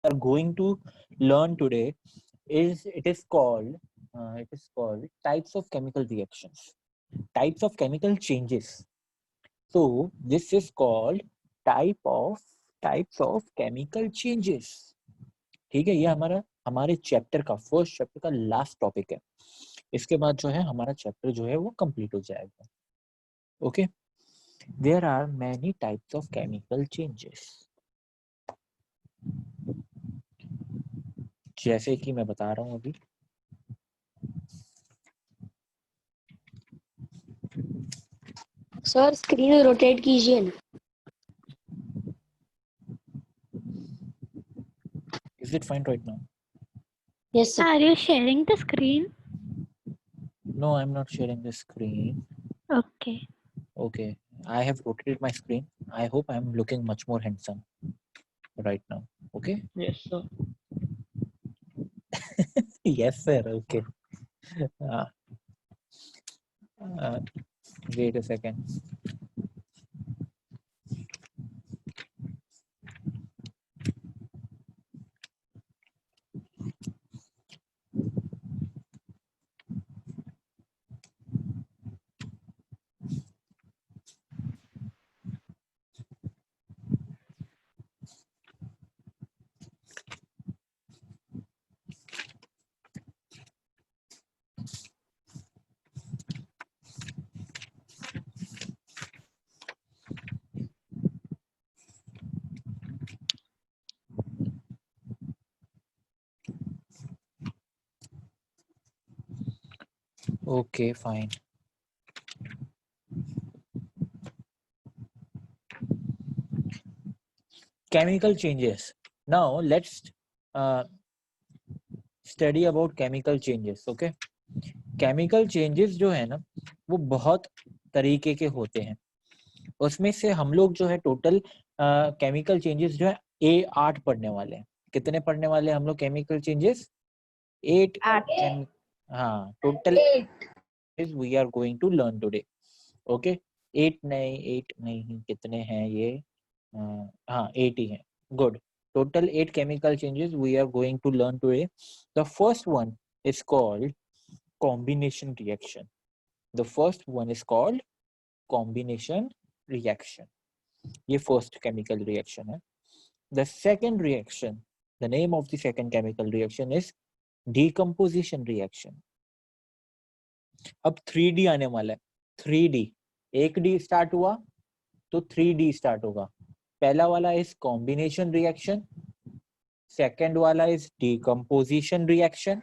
are going to learn today is called types of chemical reactions, types of chemical changes. So this is called types of chemical changes. ठीक है, ये हमारे chapter का first chapter का last topic है. इसके बाद जो है हमारा चैप्टर जो है वो कंप्लीट हो जाएगा. Okay, there are many types of chemical changes. जैसे कि मैं बता रहा हूँ अभी. सर स्क्रीन रोटेट कीजिए ना. Is it fine right now? Yes sir. Are you sharing the screen? No, I'm not sharing the screen. Okay. Okay, I have rotated my screen. I hope I'm looking much more handsome right now. Okay. Yes, sir. Yes, sir. Okay. Wait a second. Okay, fine. Chemical changes. Now let's study about chemical changes. Okay. Chemical changes जो है ना वो बहुत तरीके के होते हैं. उसमें से हम लोग जो है टोटल केमिकल चेंजेस जो है 8 पढ़ने वाले हैं. कितने पढ़ने वाले हैं हम लोग केमिकल चेंजेस? 8. हाँ, total 8 we are going to learn today. Okay, 8 नहीं कितने हैं ये? हाँ 8 ही हैं. Good. Total 8 chemical changes we are going to learn today. The first one is called combination reaction. The first one is called combination reaction. ये first chemical reaction है. The second reaction, the name of the second chemical reaction is decomposition reaction. अब 3D आने वाला है. 3D, एक D start हुआ तो 3D start होगा. पहला वाला इज कॉम्बिनेशन रिएक्शन, सेकंड वाला इज डिकम्पोजिशन रिएक्शन,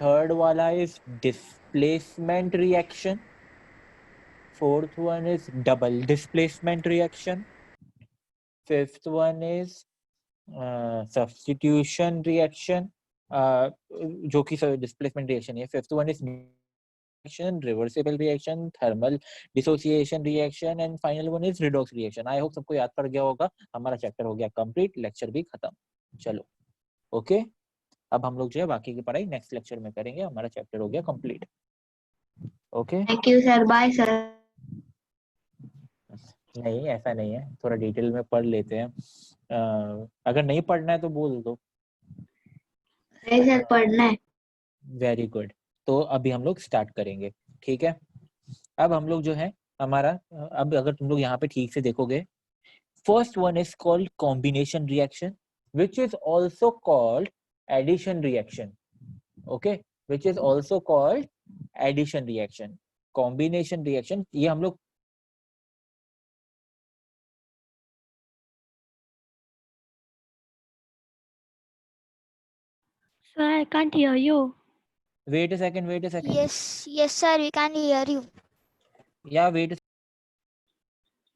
थर्ड वाला is displacement reaction, fourth one is double displacement reaction, fifth one is substitution reaction जो कि डिस्प्लेसमेंट रिएक्शन है. Fifth one is reaction, reversible reaction, thermal dissociation reaction and final one is redox reaction. I hope सबको याद पड़ गया होगा. हमारा chapter हो गया कंप्लीट, लेक्चर भी खत्म. चलो ओके, अब हम लोग जो है बाकी की पढ़ाई नेक्स्ट लेक्चर में करेंगे. हमारा चैप्टर हो गया complete. Okay, thank you sir. Bye sir. नहीं ऐसा नहीं है, थोड़ा डिटेल में पढ़ लेते हैं. अगर नहीं पढ़ना है तो बोल दो. नहीं सर पढ़ना है. Very good. तो अभी हम लोग स्टार्ट करेंगे. ठीक है, अब हम लोग जो है हमारा अब अगर तुम लोग यहाँ पे ठीक से देखोगे, first one is called combination reaction which is also called addition reaction. Okay, which is also called addition reaction. Combination reaction ये हम लोग Sir, I can't hear you. wait a second. Yes sir, we can hear you. Yeah, wait a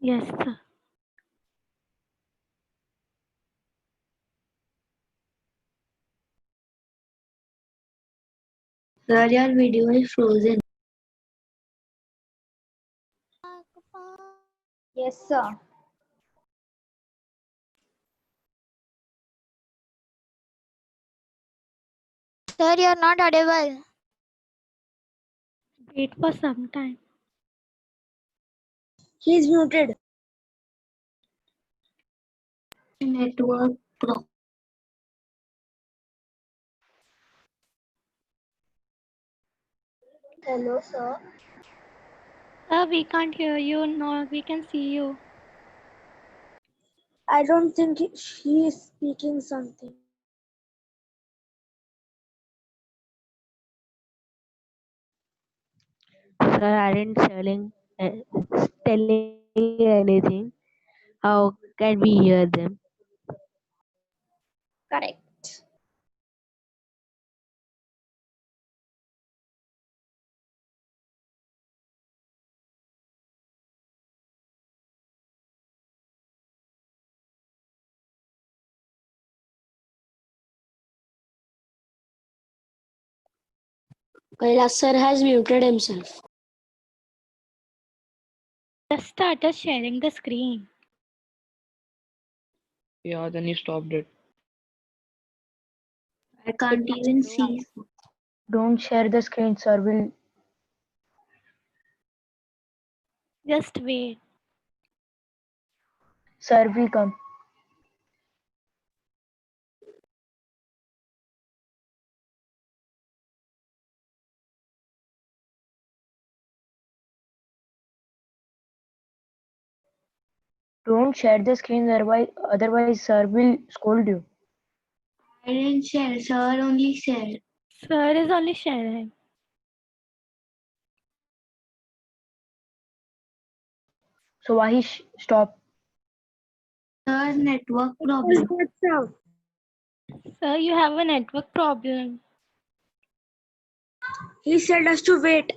Yes, sir. Sir यार video is frozen. Yes sir. Sir, you are not audible. Wait for some time. He is muted. Network Hello, sir. Sir, we can't hear you, nor we can see you. I don't think she is speaking something. Sir, I didn't telling anything. How can we hear them? Correct. Kailash sir has muted himself. Just started sharing the screen. Yeah, then he stopped it. I can't even see. Don't share the screen, sir. Will Just wait. sir will come. Don't share the screen, otherwise sir will scold you. I didn't share. Sir only shared. Sir is only sharing. So why he stop? Sir, network problem. Sir, you have a network problem. He said us to wait.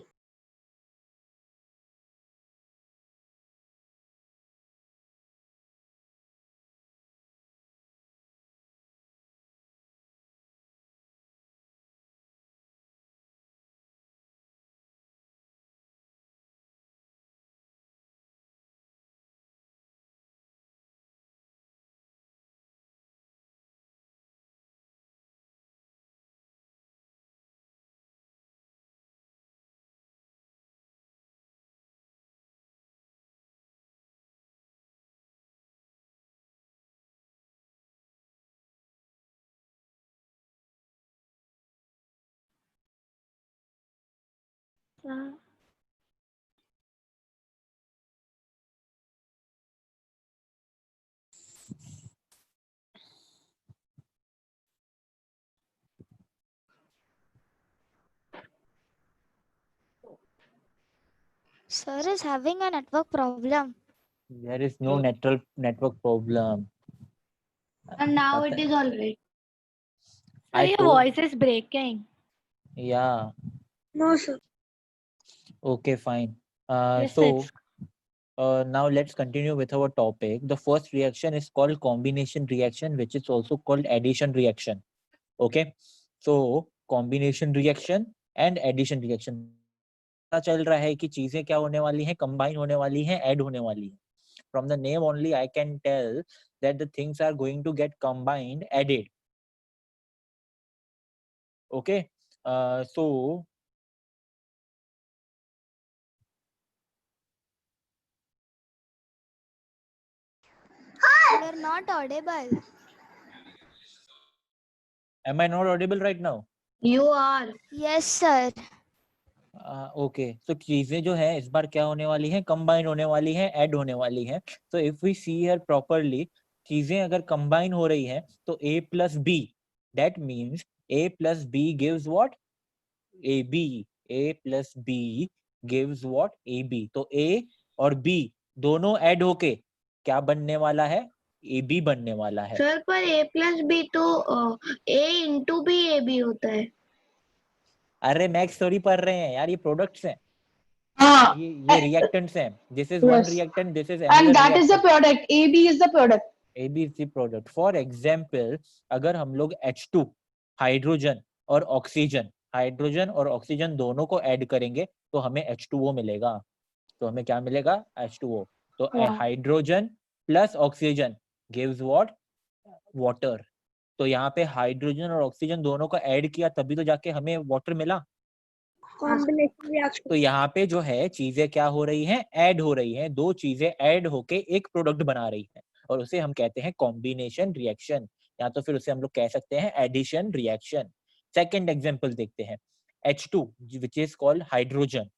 Sir. Sir is having a network problem. There is no network problem. And now it is all right. Sir, I your told, voice is breaking. yeah, No, sir. okay, fine. Yes, So it's now let's continue with our topic. The first reaction is called combination reaction, which is also called addition reaction. Okay, so combination reaction and addition reaction. पता चल रहा है कि चीजें क्या होने वाली हैं, कंबाइन होने वाली हैं, ऐड होने वाली हैं. From the name only, I can tell that the things are going to get combined, added. Okay, so You are not audible. am I not audible right now? You are. Yes, sir. Okay, so चीजें जो है इस बार क्या होने वाली हैं, combine होने वाली हैं, ऐड होने वाली हैं. तो if we see here properly, चीजें अगर कंबाइन हो रही हैं तो a plus B, that means a plus B gives what, A B. a plus B gives what, A B. तो a और b दोनों ऐड होके क्या बनने वाला है, ए बी बनने वाला है. सर पर a प्लस बी तो a into B A B होता है. अरे मैक्स थोड़ी पढ़ रहे हैं यार, ये प्रोडक्ट्स हैं, हाँ, ये रिएक्टेंट्स हैं. This is one Yes. Reactant, this is and that is the product. AB is the product. AB is the product. For example, अगर हम लोग H2 हाइड्रोजन और ऑक्सीजन दोनों को ऐड करेंगे तो हमें H2O मिलेगा. तो हमें क्या मिलेगा, H2O. तो Yeah. Hydrogen plus oxygen gives what, water. तो यहाँ पे हाइड्रोजन और ऑक्सीजन दोनों को ऐड किया तभी तो जाके हमें वाटर मिला. Combination reaction. तो यहाँ पे जो है चीजें क्या हो रही हैं, ऐड हो रही हैं. दो चीजें ऐड होके एक प्रोडक्ट बना रही हैं और उसे हम कहते हैं कॉम्बिनेशन रिएक्शन, या तो फिर उसे हम लोग कह सकते हैं एडिशन रिएक्शन. सेकंड एग्जांपल देखते हैं. H2 which is called hydrogen,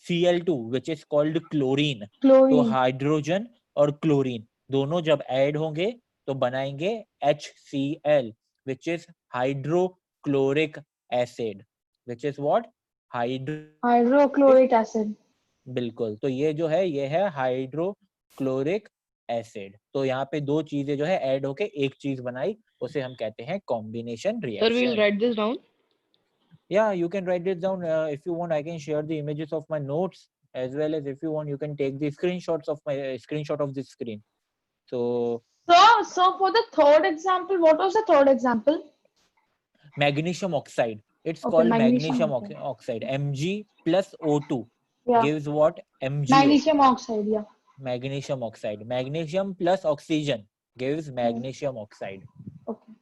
Cl2 which is called chlorine. तो Chlorine. हाइड्रोजन और क्लोरीन दोनों जब ऐड होंगे तो बनाएंगे HCl which is hydrochloric acid, which is what? Hydrochloric acid. बिल्कुल, तो ये जो है ये है हाइड्रोक्लोरिक एसिड। तो यहाँ पे दो चीजें जो है ऐड होके एक चीज बनाई, उसे हम कहते हैं combination Sir, we'll reaction. write this down. Yeah, you can write it down. If you want, I can share the images of my notes, as well as if you want, you can take the screenshot of this screen. So So for the third example, what was the third example? magnesium oxide. It's Okay, called magnesium magnesium oxide. Mg plus O2 Yeah. gives what? MgO. Magnesium oxide. Yeah. Magnesium oxide. Magnesium plus oxygen gives magnesium oxide. Okay.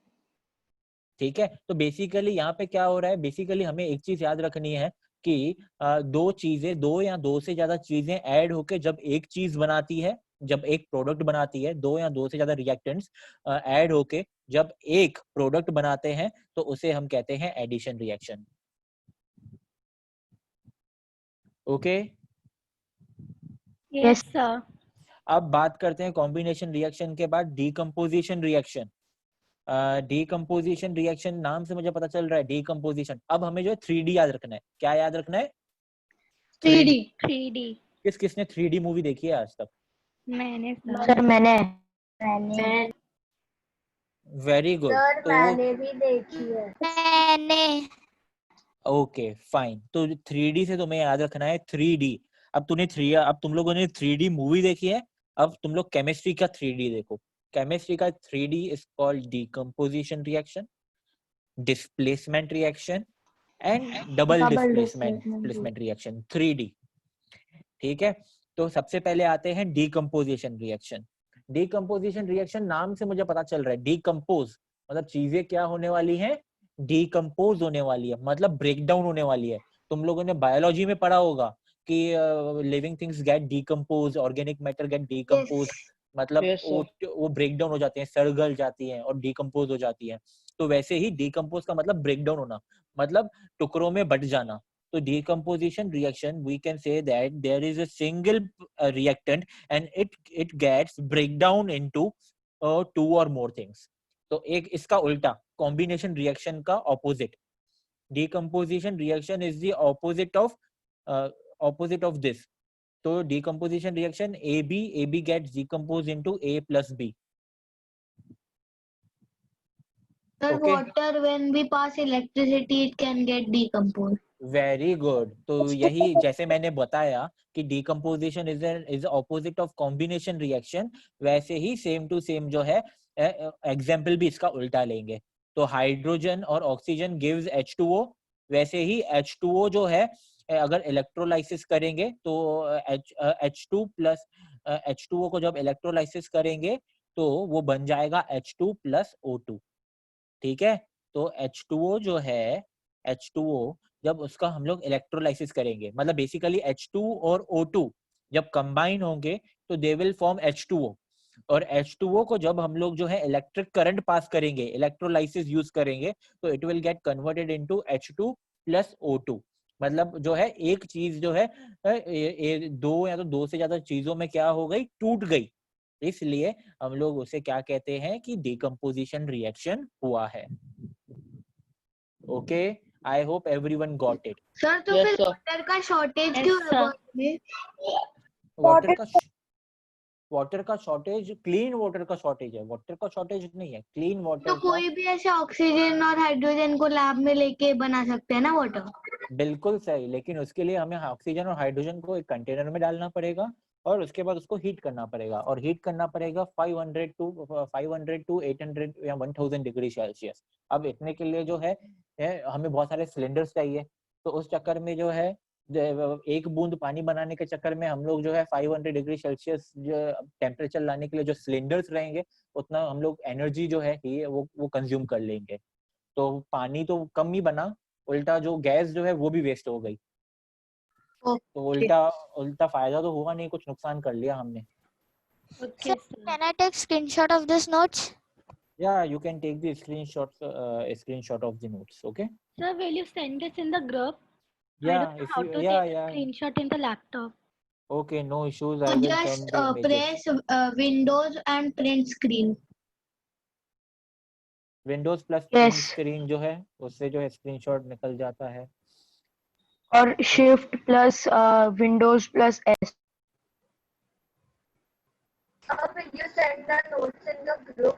ठीक है, तो basically यहाँ पे क्या हो रहा है, basically हमें एक चीज याद रखनी है कि दो चीजें, दो या दो से ज्यादा चीजें ऐड होके जब एक चीज बनाती है, जब एक प्रोडक्ट बनाती है, दो या दो से ज्यादा रिएक्टेंट्स ऐड होके जब एक प्रोडक्ट बनाते हैं तो उसे हम कहते हैं addition reaction. Okay, Yes, sir. अब बात करते हैं कॉम्बिनेशन रिएक्शन के बाद डीकम्पोजिशन रिएक्शन। डीकम्पोजिशन रिएक्शन नाम से मुझे पता चल रहा है डीकम्पोजिशन। अब हमें जो है 3D याद रखना है। क्या याद रखना है? 3D. 3D. किसने 3D मूवी देखी है आज तक? मैंने sir. सर मैंने वेरी गुड। तो भी देखी है। मैंने ओके फाइन, तो 3D से तुम्हें याद रखना है 3D। अब तुम लोगों ने 3D मूवी देखी है, अब तुम लोग केमिस्ट्री का 3D देखो। केमिस्ट्री का 3D is called decomposition reaction, displacement reaction and double displacement reaction, 3D। ठीक है, तो सबसे पहले आते हैं डीकम्पोजिशन रिएक्शन। डीकम्पोजिशन रिएक्शन नाम से मुझे पता चल रहा है डीकम्पोज मतलब चीजें क्या होने वाली हैं, डीकम्पोज होने वाली है, मतलब ब्रेक डाउन होने वाली है। तुम लोगों ने बायोलॉजी में पढ़ा होगा कि living things get decompose, organic matter get decompose, मतलब Yes, sir. वो ब्रेक डाउन हो जाते हैं, सड़गल जाती हैं और डीकम्पोज हो जाती हैं। तो वैसे ही डीकम्पोज का मतलब ब्रेक डाउन होना, मतलब टुकड़ों में बट जाना। तो decomposition reaction we can say that there is a single reactant and it gets break down into two or more things. तो एक इसका उल्टा combination reaction का opposite, decomposition reaction is the opposite of this. तो decomposition reaction AB gets decomposed into A plus B. Sir, Okay. water when we pass electricity it can get decomposed. Very good. तो यही जैसे मैंने बताया कि decomposition is opposite of combination reaction, वैसे ही same to same जो है example भी इसका उल्टा लेंगे। तो हाइड्रोजन और ऑक्सीजन गिव्स H2O, वैसे ही H2O जो है अगर इलेक्ट्रोलाइसिस करेंगे तो H2 प्लस H2O को जब इलेक्ट्रोलाइसिस करेंगे तो वो बन जाएगा H2 प्लस O2। ठीक है, तो H2O जो है, H2O जब उसका हम लोग इलेक्ट्रोलाइसिस करेंगे, मतलब बेसिकली H2 और O2 जब कंबाइन होंगे तो दे विल फॉर्म H2O, और H2O को जब हम लोग जो है इलेक्ट्रिक करंट पास करेंगे, इलेक्ट्रोलाइसिस यूज करेंगे, तो it will get converted into H2 plus O2। मतलब जो है एक चीज जो है दो या तो दो से ज्यादा चीजों में क्या हो गई, टूट गई, इसलिए हम लोग उसे क्या कहते हैं कि डीकम्पोजिशन रिएक्शन हुआ है। Okay, I hope everyone got it. Sir तो Yes, फिर sir. वाटर का शॉर्टेज Yes, क्यों sir. है में? वाटर का शॉर्टेज, क्लीन वाटर का शॉर्टेज है, वाटर का शॉर्टेज नहीं है, क्लीन तो वाटर का। कोई भी ऐसे ऑक्सीजन और हाइड्रोजन को लैब में लेके बना सकते हैं ना वाटर? बिल्कुल सही, लेकिन उसके लिए हमें ऑक्सीजन और हाइड्रोजन को एक कंटेनर में डालना पड़ेगा और उसके बाद उसको हीट करना पड़ेगा, और हीट करना पड़ेगा 500 टू 800 या 1000 डिग्री सेल्सियस। अब इतने के लिए जो है हमें बहुत सारे सिलेंडर्स चाहिए, तो उस चक्कर में जो है एक बूंद पानी बनाने के चक्कर में हम लोग जो है 500 डिग्री सेल्सियस टेम्परेचर लाने के लिए जो सिलेंडर्स रहेंगे उतना हम लोग एनर्जी जो है वो कंज्यूम कर लेंगे। तो पानी तो कम ही बना, उल्टा जो गैस जो है वो भी वेस्ट हो गई। तो उल्टा फायदा तो हुआ नहीं, कुछ नुकसान कर लिया हमने। Okay, Sir, sir. can I take screenshot of this notes? Yeah, you can take the screenshot of the notes. Okay. Sir, will you send this in the group? I Yeah, don't know if how you to yeah take a yeah screenshot in the laptop. okay, no issues. I will Just send the images. press Windows and print screen. Windows plus print Yes. Screen जो है उससे जो है screenshot निकल जाता है. Or Shift plus Windows plus S. Will you send the notes in the group?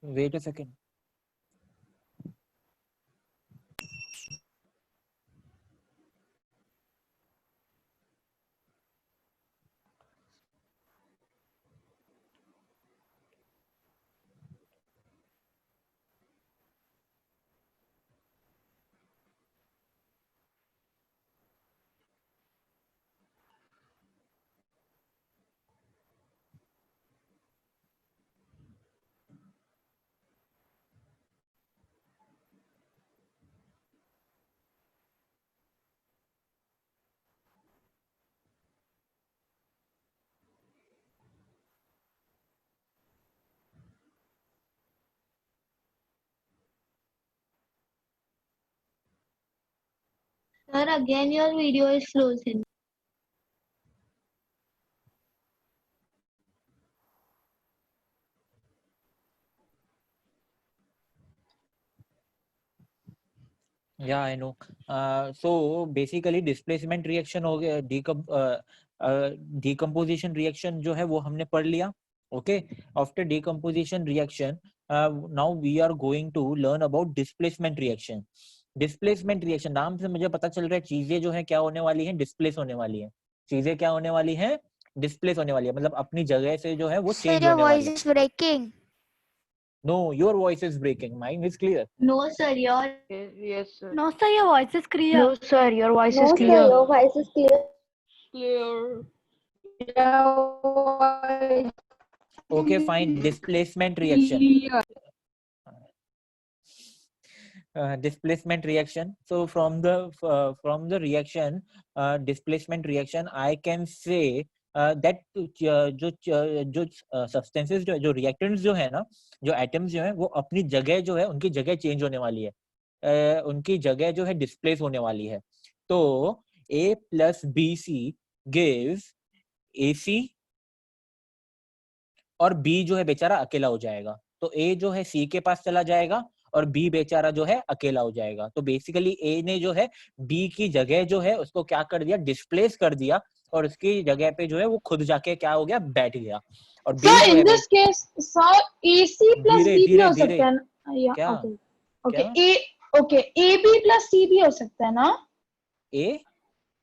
Wait a second. Sir, again your video is frozen. Yeah, I know. So basically displacement reaction हो गया, decomposition reaction जो है वो हमने पढ़ लिया. Okay. After decomposition reaction, now we are going to learn about displacement reaction. Displacement reaction नाम से मुझे पता चल रहा है चीजें जो है क्या होने वाली हैं, डिस्प्लेस होने वाली हैं. चीजें क्या होने वाली हैं, डिस्प्लेस होने वाली है, मतलब अपनी जगह से जो है वो Sir, चेंज your होने वाली voice है. is breaking. No, your voice is breaking. Mine is clear. No, sir, your Yes, sir. No, sir, your voice is clear. No, sir, your voice is clear. voice is clear. Clear. Okay, fine. Displacement reaction. Displacement reaction. So from the reaction, displacement reaction, I can say that जो substances जो reactants जो है ना, जो atoms जो है वो अपनी जगह जो है उनकी जगह change होने वाली है, उनकी जगह जो है displace होने वाली है. तो A plus BC gives AC और B जो है बेचारा अकेला हो जाएगा. तो A जो है C के पास चला जाएगा और B बेचारा जो है अकेला हो जाएगा. तो बेसिकली A ने जो है B की जगह जो है उसको क्या कर दिया, डिस्प्लेस कर दिया और उसकी जगह पे जो है वो खुद जाके क्या हो गया, बैठ गया. और B Sir, जो in है this case, sir, AC plus धीरे B भी धीरे हो धीरे सकता है ना? Yeah, क्या okay. Okay, क्या okay, AB plus C भी हो सकता है ना? A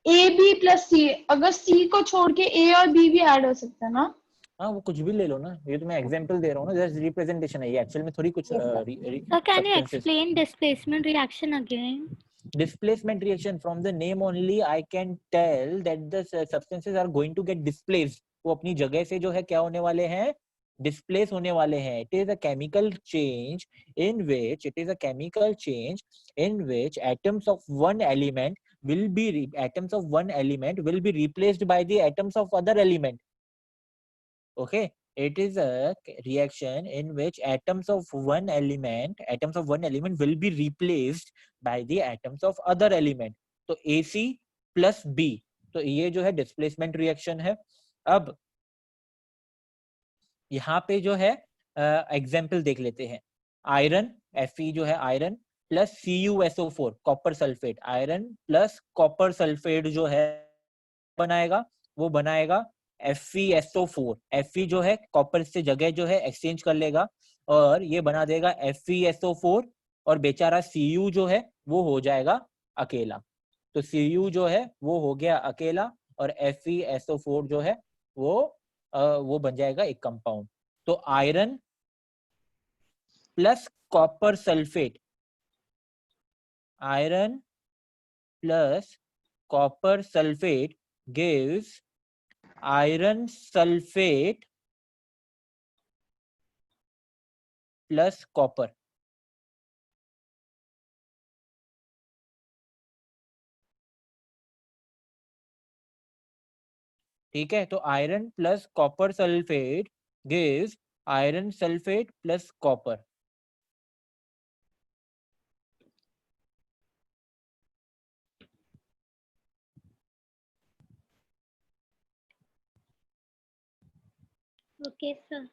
AB plus C, अगर C को छोड़ के A और B भी ऐड हो सकता है ना? हाँ वो कुछ भी ले लो ना, ये तो मैं एग्जांपल दे रहा हूँ ना, जस्ट रिप्रेजेंटेशन है ये, एक्चुअल में थोड़ी कुछ Sir, can you substances. explain displacement reaction again? Displacement reaction, from the name only I can tell that the substances are going to get displaced. वो अपनी जगह से जो है क्या होने वाले हैं, displace होने वाले हैं. It is a chemical change in which atoms of one element will be replaced by the atoms of other element. Okay, it is a reaction in which atoms of one element will be replaced by the atoms of other element. तो AC plus B, तो ये जो है displacement reaction है. अब यहाँ पे जो है एग्जाम्पल देख लेते हैं. आयरन Fe जो है iron plus CuSO4 copper sulphate, iron plus copper sulphate जो है बनाएगा, वो बनाएगा FeSO4. Fe जो है कॉपर से जगह जो है एक्सचेंज कर लेगा और ये बना देगा FeSO4 और बेचारा Cu जो है वो हो जाएगा अकेला. तो Cu जो है वो हो गया अकेला और FeSO4 जो है वो बन जाएगा एक कंपाउंड. तो iron plus copper sulphate, iron plus copper sulphate gives iron sulfate plus copper. ठीक है, तो iron plus copper sulphate gives iron sulphate plus copper. Okay, sir.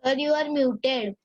Sir, you are muted.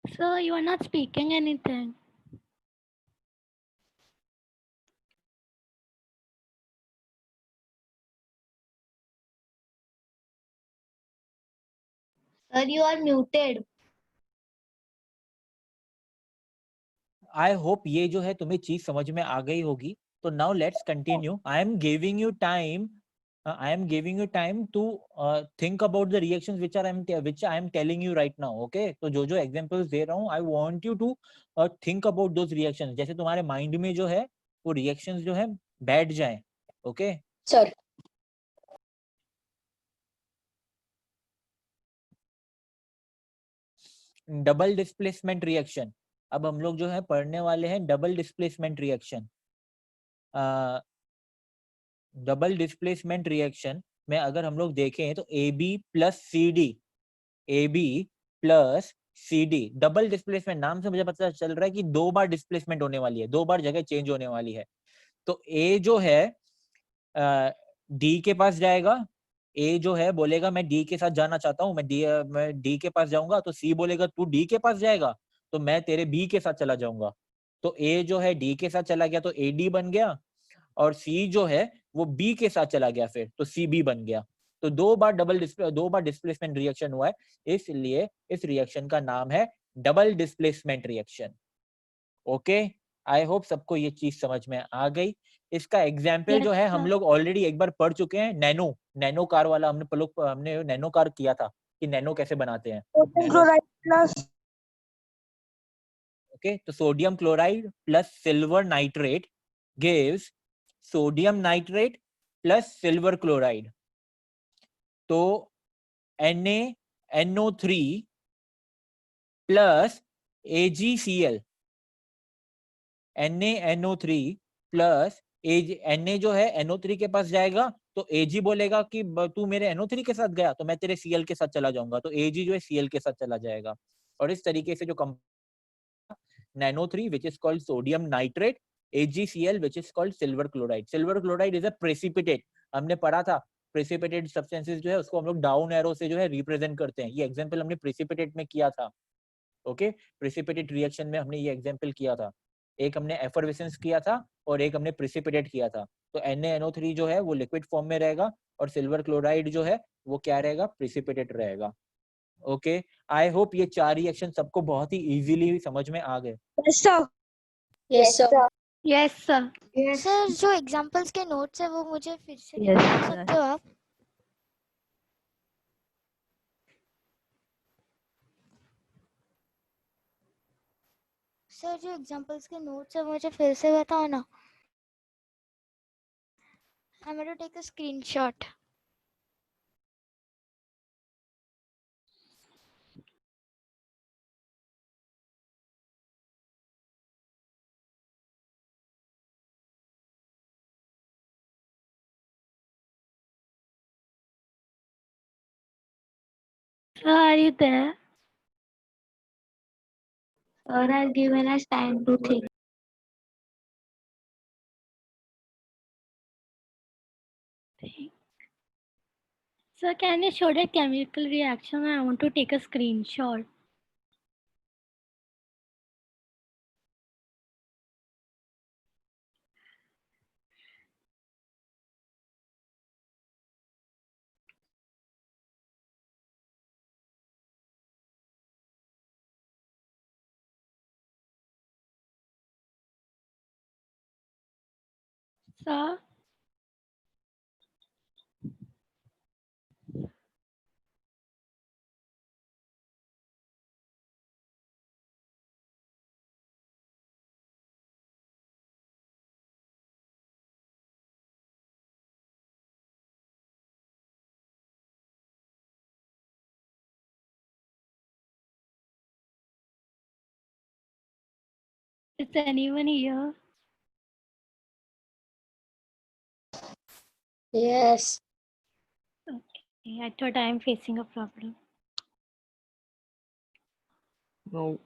Sir, you are not speaking anything. Sir, you are muted. I hope ये जो है तुम्हें चीज समझ में आ गई होगी। तो now let's continue. I am giving you time to think about the reactions which I am telling you right now. Okay, तो जो जो एग्जांपल्स दे रहा हूँ I want you to think about those reactions, जैसे तुम्हारे माइंड में जो है वो रिएक्शंस जो है बैठ जाए। Okay sir. Double displacement reaction, अब हम लोग जो है पढ़ने वाले हैं double displacement reaction. Double displacement reaction में अगर हम लोग देखें तो AB plus C D, double displacement नाम से मुझे पता चल रहा है कि 2 बार डिस्प्लेसमेंट होने वाली है, 2 बार जगह चेंज होने वाली है। तो A जो है D के पास जाएगा, A जो है बोलेगा मैं D के साथ जाना चाहता हूँ, मैं D के पास जाऊंगा, तो C बोलेगा तू D के पास जाएगा तो मैं तेरे B के साथ चला जाऊंगा। तो A जो है D के साथ चला गया तो AD बन गया, और C जो है वो B के साथ चला गया फिर तो CB बन गया। तो 2 बार डिस्प्लेसमेंट रिएक्शन हुआ है, इसलिए इस रिएक्शन का नाम है double displacement reaction. Okay, I hope सबको ये चीज समझ में आ गई। इसका एग्जाम्पल Yes, जो है हम sir. लोग ऑलरेडी एक बार पढ़ चुके हैं, नैनो कार वाला हमने नैनो कार किया था कि नैनो कैसे बनाते हैं। क्लोराइड प्लस ओके, तो sodium chloride plus silver nitrate gives sodium nitrate plus silver chloride. तो NaNO3 plus AgCl, NaNO3 plus Na जो है NO3 के पास जाएगा तो Ag बोलेगा कि तू मेरे NO3 के साथ गया तो मैं तेरे Cl के साथ चला जाऊंगा, तो Ag जो है Cl के साथ चला जाएगा। और इस तरीके से जो NaNO3 which is called sodium nitrate, AgCl which is called silver chloride. Silver chloride is a precipitate, हमने पढ़ा था प्रेसिपिटेट सब्सटेंसेस जो है उसको हम लोग डाउन एरो से जो है रिप्रेजेंट करते हैं। ये एग्जांपल हमने प्रेसिपिटेट में किया था। ओके, प्रेसिपिटेट रिएक्शन में हमने ये एग्जांपल किया था, एक हमने एफर्वेसेंस किया था और एक हमने प्रेसिपिटेट किया था। तो NaNO3 जो है वो लिक्विड फॉर्म में रहेगा और सिल्वर क्लोराइड जो है वो क्या रहेगा, प्रेसिपिटेट रहेगा। ओके, आई होप ये 4 रिएक्शन सबको बहुत ही इजीली समझ में आ गए। Yes sir. Yes sir. Yes, sir. Yes. Sir जो एग्जांपल्स के नोट्स है वो मुझे फिर से Yes, निकाल sir. सकते हो आप? सर जो एग्जांपल्स के नोट्स है मुझे फिर से बताओ ना। I am going to take a screenshot. Sir, are you there? Sir has given us time to think. Sir, can you show the chemical reaction? I want to take a screenshot. Sir, is anyone here? Yes. Okay, I thought I am facing a problem. No.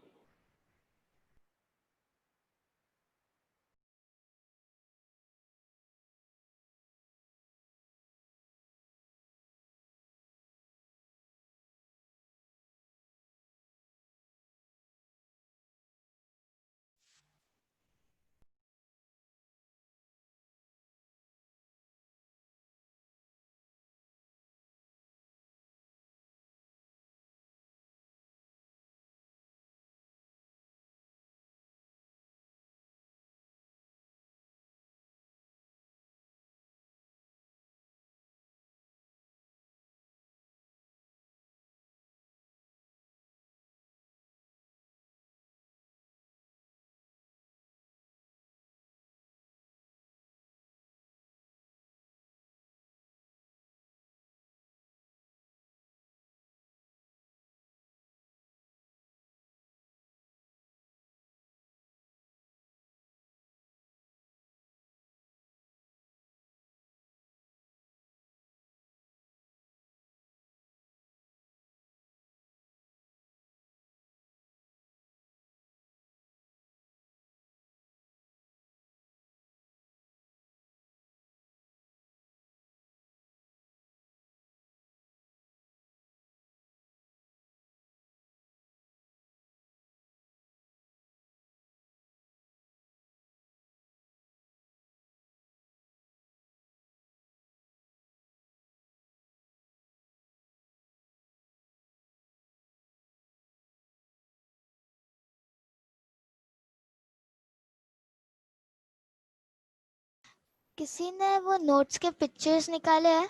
किसी ने वो notes के pictures निकाले हैं?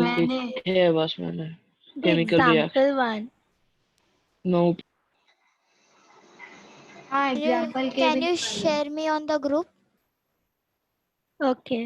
मैंने है बस मैंने The chemical reaction. example one. No. हाँ एग्जाम्पल के Can भी you निकाले। share me on the group? Okay.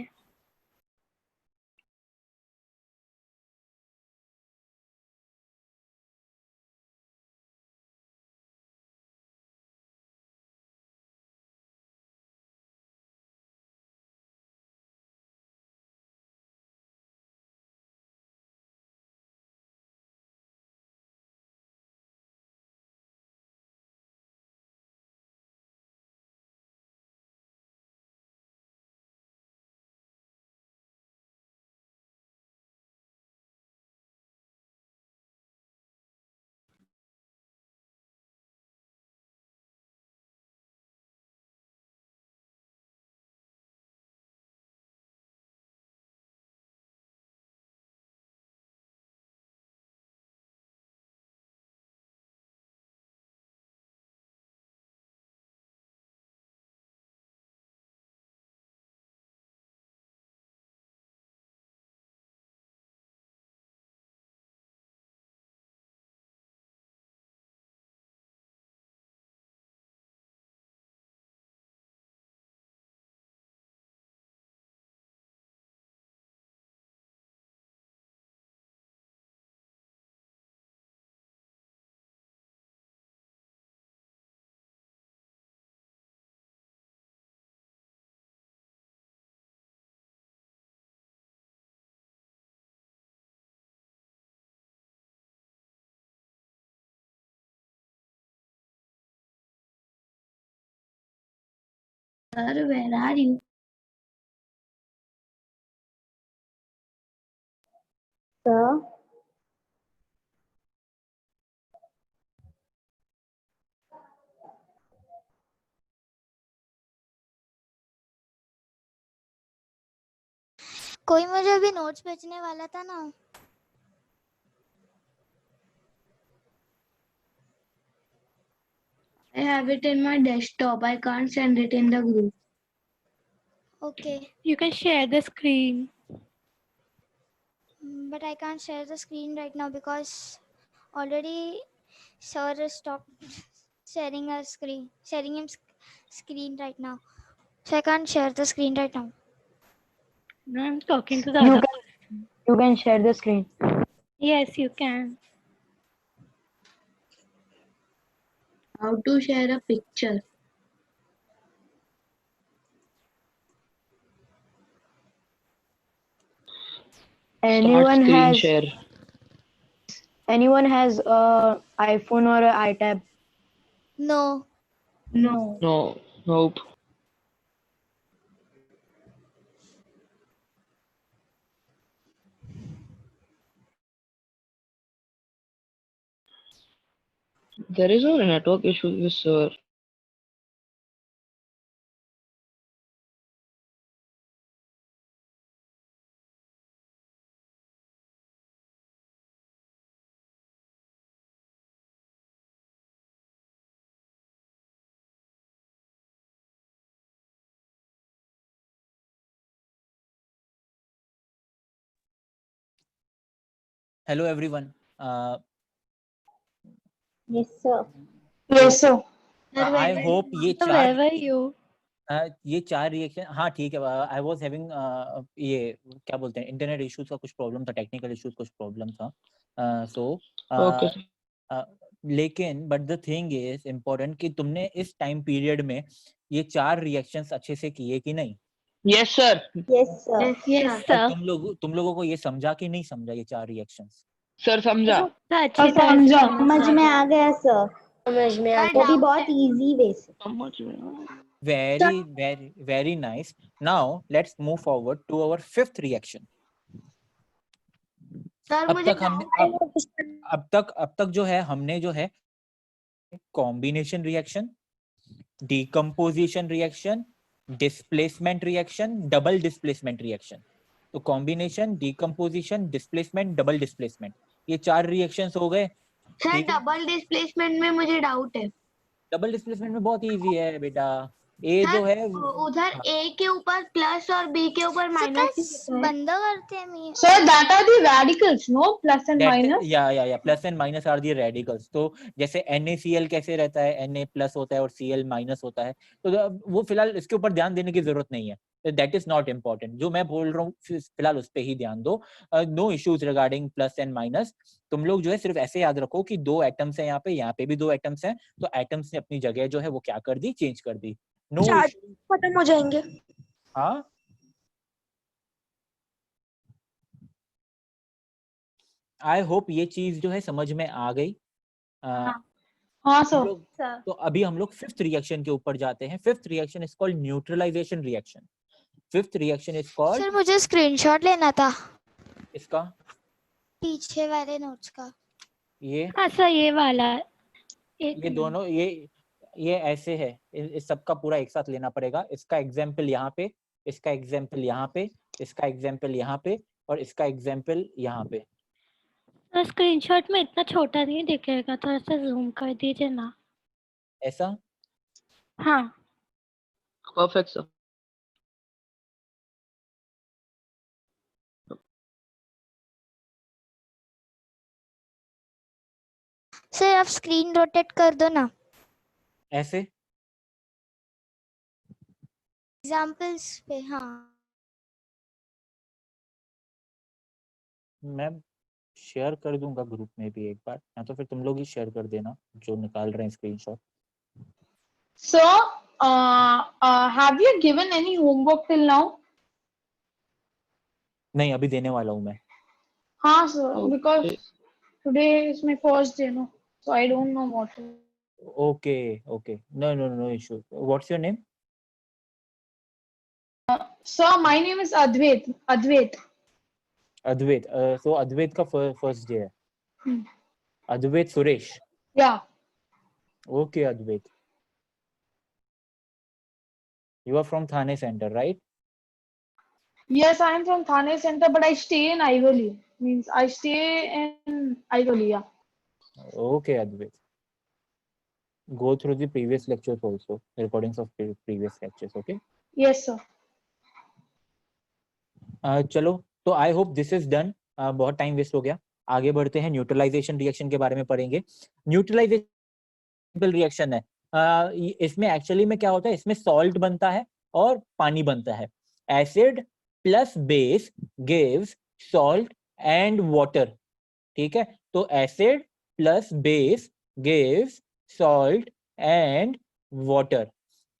Sir, where are you? Sir, कोई मुझे अभी नोट्स भेजने वाला था ना। I have it in my desktop. I can't send it in the group. Okay, You can share the screen. but I can't share the screen right now because already sir has stopped sharing our screen, sharing him screen right now. So I can't share the screen right now. No, I'm talking to the You other can person. you can share the screen. Yes, you can. How to share a picture? Start Anyone screen has share. a iPhone or a iTab? No. No. No. Nope. There is no network issue with sir. Hello everyone. Yes, sir. Yes, sir. I hope ये So where were you? ये 4 reaction, हाँ ठीक है, I was having ये क्या बोलते हैं, internet issues का कुछ प्रॉब्लम था, टेक्निकल इश्यूज कुछ प्रॉब्लम था, सो Okay. लेकिन but the thing is important कि तुमने इस टाइम पीरियड में ये 4 रिएक्शंस अच्छे से किए कि नहीं, Yes, sir. Yes, sir. Yes, और sir. तुम लोगों को ये समझा कि नहीं समझा ये 4 रिएक्शंस? सर समझा. तो अच्छी तरह समझा। से समझ में आ गया सर, समझ में आ Sir, गया, वो भी doubt बहुत इजी वे से। समझ में. very nice. Now let's move forward to our 5th reaction. Sir अब मुझे तक हमने अब तक जो है हमने जो है combination reaction, decomposition reaction, displacement reaction, double displacement reaction, तो combination, decomposition, displacement, double displacement, ये 4 रिएक्शंस हो गए। सर ठीक है, डबल डिस्प्लेसमेंट में मुझे डाउट है। डबल डिस्प्लेसमेंट में बहुत इजी है बेटा, ए जो है उधर ए के ऊपर प्लस और बी के ऊपर माइनस बंद करते हैं मी Sir, that are the radicals, no? Plus and minus. या plus and minus are the radicals. तो जैसे NaCl कैसे रहता है, Na प्लस होता है और Cl माइनस होता है, तो वो फिलहाल इसके ऊपर ध्यान देने की जरूरत नहीं है, दैट इज नॉट इम्पोर्टेंट। जो मैं बोल रहा हूँ फिलहाल उस पर ही ध्यान दो, no issues regarding plus and minus. तुम लोग जो है सिर्फ ऐसे याद रखो कि 2 एटम्स है यहाँ पे भी 2 एटम्स हैं, तो एटम्स ने अपनी जगह जो है वो क्या कर दी, चेंज कर दी। नो इश्यू, खत्म हो जाएंगे। हाँ आई होप ये चीज जो है समझ में आ गई। हाँ हम सर। लोग तो अभी हम लोग 5th रिएक्शन के ऊपर जाते हैं। 5th reaction is called neutralization reaction. 5th reaction is sir called, मुझे स्क्रीनशॉट लेना था इसका पीछे वाले नोट्स का। ये हाँ सर, ये वाला एक ये दोनों ये ऐसे है, इस सबका पूरा एक साथ लेना पड़ेगा। इसका एग्जाम्पल यहाँ पे, इसका एग्जाम्पल यहाँ पे, इसका एग्जाम्पल यहाँ पे और इसका एग्जाम्पल यहाँ पे। तो स्क्रीनशॉट में इतना छोटा नहीं दिखेगा, थोड़ा सा जूम कर दीजिए ना। ऐसा हाँ Perfect, sir. सर आप स्क्रीन रोटेट कर दो ना ऐसे एग्जांपल्स पे। हाँ मैं शेयर कर दूंगा ग्रुप में भी एक बार, या तो फिर तुम लोग ही शेयर कर देना जो निकाल रहे हैं screenshot. Sir, have you given any homework till now? नहीं, अभी देने वाला हूँ मैं। हाँ sir, Okay. because today is my first day, no? So I don't know what to. Okay, no issue. What's your name? Sir, my name is Advait. Advait. So Advait का first day है। Hmm. Advait Suresh. Yeah. Okay, Advait. You are from Thane Center, right? Yes, I am from Thane Center, but I stay in Aivali. Means I stay in Aivali, yeah. Okay, Advait. Go through the previous lectures also, recordings of previous lectures, okay? Yes, sir. चलो, तो I hope this is done. बहुत time waste हो गया, आगे बढ़ते हैं, neutralisation reaction के बारे में पढ़ेंगे। न्यूट्रलाइजेशन रिएक्शन है, इसमें एक्चुअली में क्या होता है, इसमें सॉल्ट बनता है और पानी बनता है। Acid plus base gives salt and water, ठीक है। तो acid plus base gives salt and water.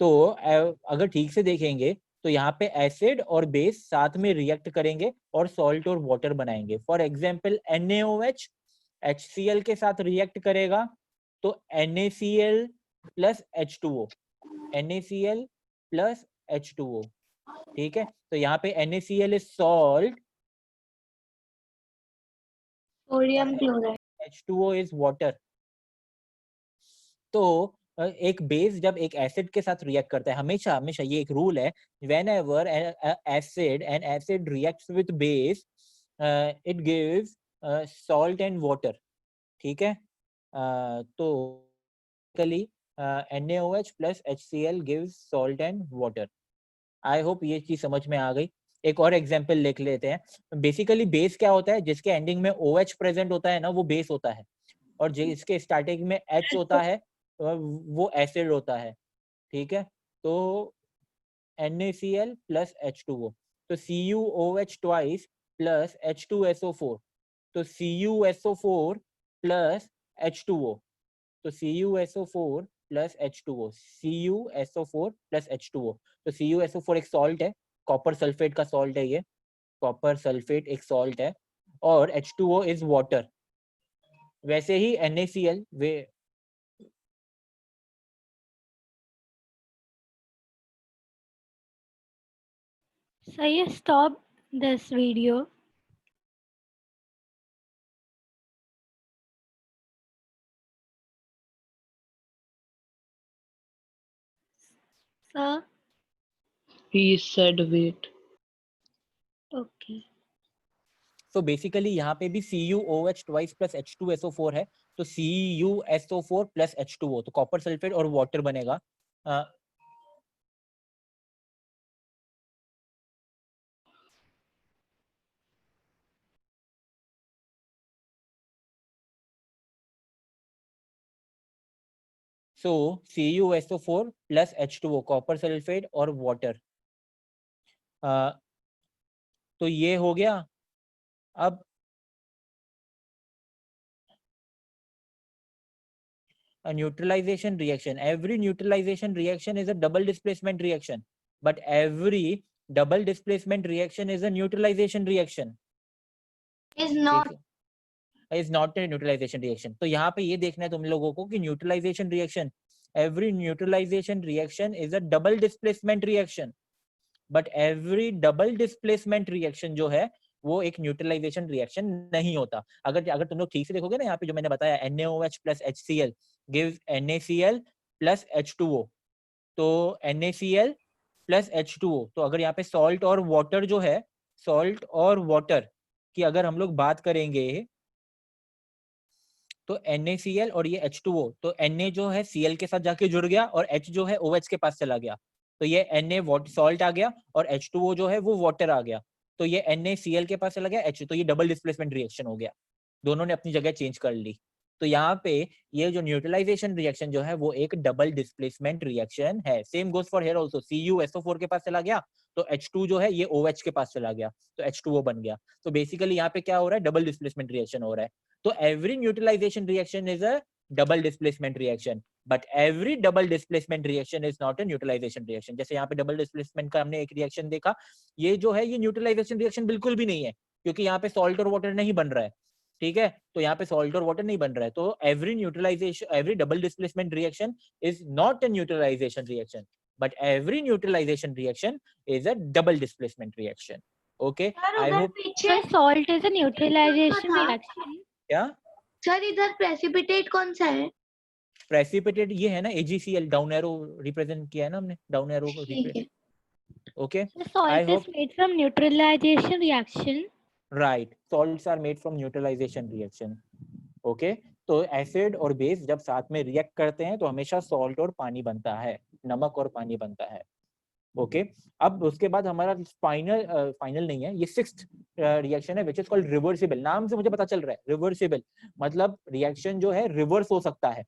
तो अगर ठीक से देखेंगे तो यहाँ पे एसिड और बेस साथ में रिएक्ट करेंगे और सॉल्ट और वाटर बनाएंगे। फॉर एग्जाम्पल NaOH HCl के साथ रिएक्ट करेगा तो NaCl plus H2O, NaCl plus H2O, ठीक है। तो यहाँ पे NaCl is salt, sodium chloride. H2O is water. तो एक बेस जब एक एसिड के साथ रिएक्ट करता है, हमेशा हमेशा ये एक रूल है, when ever N acid reacts with base it gives salt and water, ठीक है। तो basically NaOH plus HCl gives salt and water. I hope ये चीज समझ में आ गई। एक और एग्जांपल लिख लेते हैं। बेसिकली बेस क्या होता है, जिसके एंडिंग में OH प्रेजेंट होता है ना, वो बेस होता है, और जिसके स्टार्टिंग में H होता है वो एसिड होता है, ठीक है। तो NaCl प्लस H2O, तो CuOH ट्वाइस प्लस H2SO4, तो CuSO4 प्लस H2O, तो CuSO4 plus H2O, CuSO4 plus H2O। तो CuSO4 एक सॉल्ट है, कॉपर सल्फेट का सॉल्ट है, ये कॉपर सल्फेट एक सॉल्ट है, और H2O इज वाटर। वैसे ही NaCl way So you stop this video. Sir, He said wait. okay. तो बेसिकली यहाँ पे भी CuOH ट्वाइस प्लस H2SO4 है, तो CuSO4 प्लस H2O, तो कॉपर सल्फेट और वाटर बनेगा। सो CuSO4 plus H2O, copper sulphate और वाटर। तो ये हो गया। अब a neutralization reaction, every neutralization reaction is a double displacement reaction, but every double displacement reaction is a neutralization reaction, Is not. is not a neutralization reaction। तो यहाँ पे ये देखना है तुम लोगों को कि neutralization reaction, every neutralization reaction is a double displacement reaction, but every double displacement reaction जो है वो एक न्यूट्रलाइजेशन रिएक्शन नहीं होता। अगर तुम लोग ठीक से देखोगे ना, यहाँ पे जो मैंने बताया NaOH plus HCl gives NaCl plus H2O, तो NaCl प्लस H2O, तो अगर यहाँ पे सॉल्ट और वाटर जो है, सॉल्ट और वाटर की अगर हम लोग बात करेंगे तो NaCl और ये H2O, तो Na जो है Cl के साथ जाके जुड़ गया और H जो है OH के पास चला गया, तो ये Na सॉल्ट आ गया और H2O जो है वो वाटर आ गया, तो ये NaCl के पास चला गया H, तो ये डबल डिस्प्लेसमेंट रिएक्शन हो गया, दोनों ने अपनी जगह चेंज कर ली। तो यहाँ पे ये जो न्यूट्रलाइजेशन रिएक्शन जो है वो एक डबल डिस्प्लेसमेंट रिएक्शन है। Same goes for here also, CuSO4 के पास चला गया तो H2 जो है ये OH के पास चला गया, तो H2O बन गया। तो बेसिकली यहाँ पे क्या हो रहा है, डबल डिस्प्लेसमेंट रिएक्शन हो रहा है। तो every neutralization reaction is a double displacement reaction, but every double displacement reaction is not a neutralization reaction। जैसे यहाँ पे डबल डिस्प्लेसमेंट का हमने एक रिएक्शन देखा, ये जो है ये न्यूट्रलाइजेशन रिएक्शन बिल्कुल भी नहीं है, क्योंकि यहाँ पे सॉल्ट और वाटर नहीं बन रहा है, ठीक है। तो यहाँ पे सॉल्ट और वाटर नहीं बन रहा है, तो every double displacement reaction is not a neutralization reaction, but every neutralization reaction is a double displacement reaction। Okay, I hope। पीछे Sir, salt is a neutralization हाँ। reaction. क्या सर इधर प्रेसिपिटेट कौन सा है? प्रेसिपिटेट ये है ना, AgCl, डाउन एरो रिप्रेजेंट किया है ना हमने, डाउन एरो को ठीक है। Okay. The salt I is hope made from neutralization reaction. right, salts are made from neutralization reaction। Okay, तो एसिड और बेस जब साथ में रिएक्ट करते हैं तो हमेशा सॉल्ट और पानी बनता है, नमक और पानी बनता है। ओके अब उसके बाद हमारा फाइनल नहीं है, ये सिक्स्थ रिएक्शन है विच इज कॉल्ड रिवर्सिबल। नाम से मुझे पता चल रहा है रिवर्सिबल मतलब रिएक्शन जो है रिवर्स हो सकता है,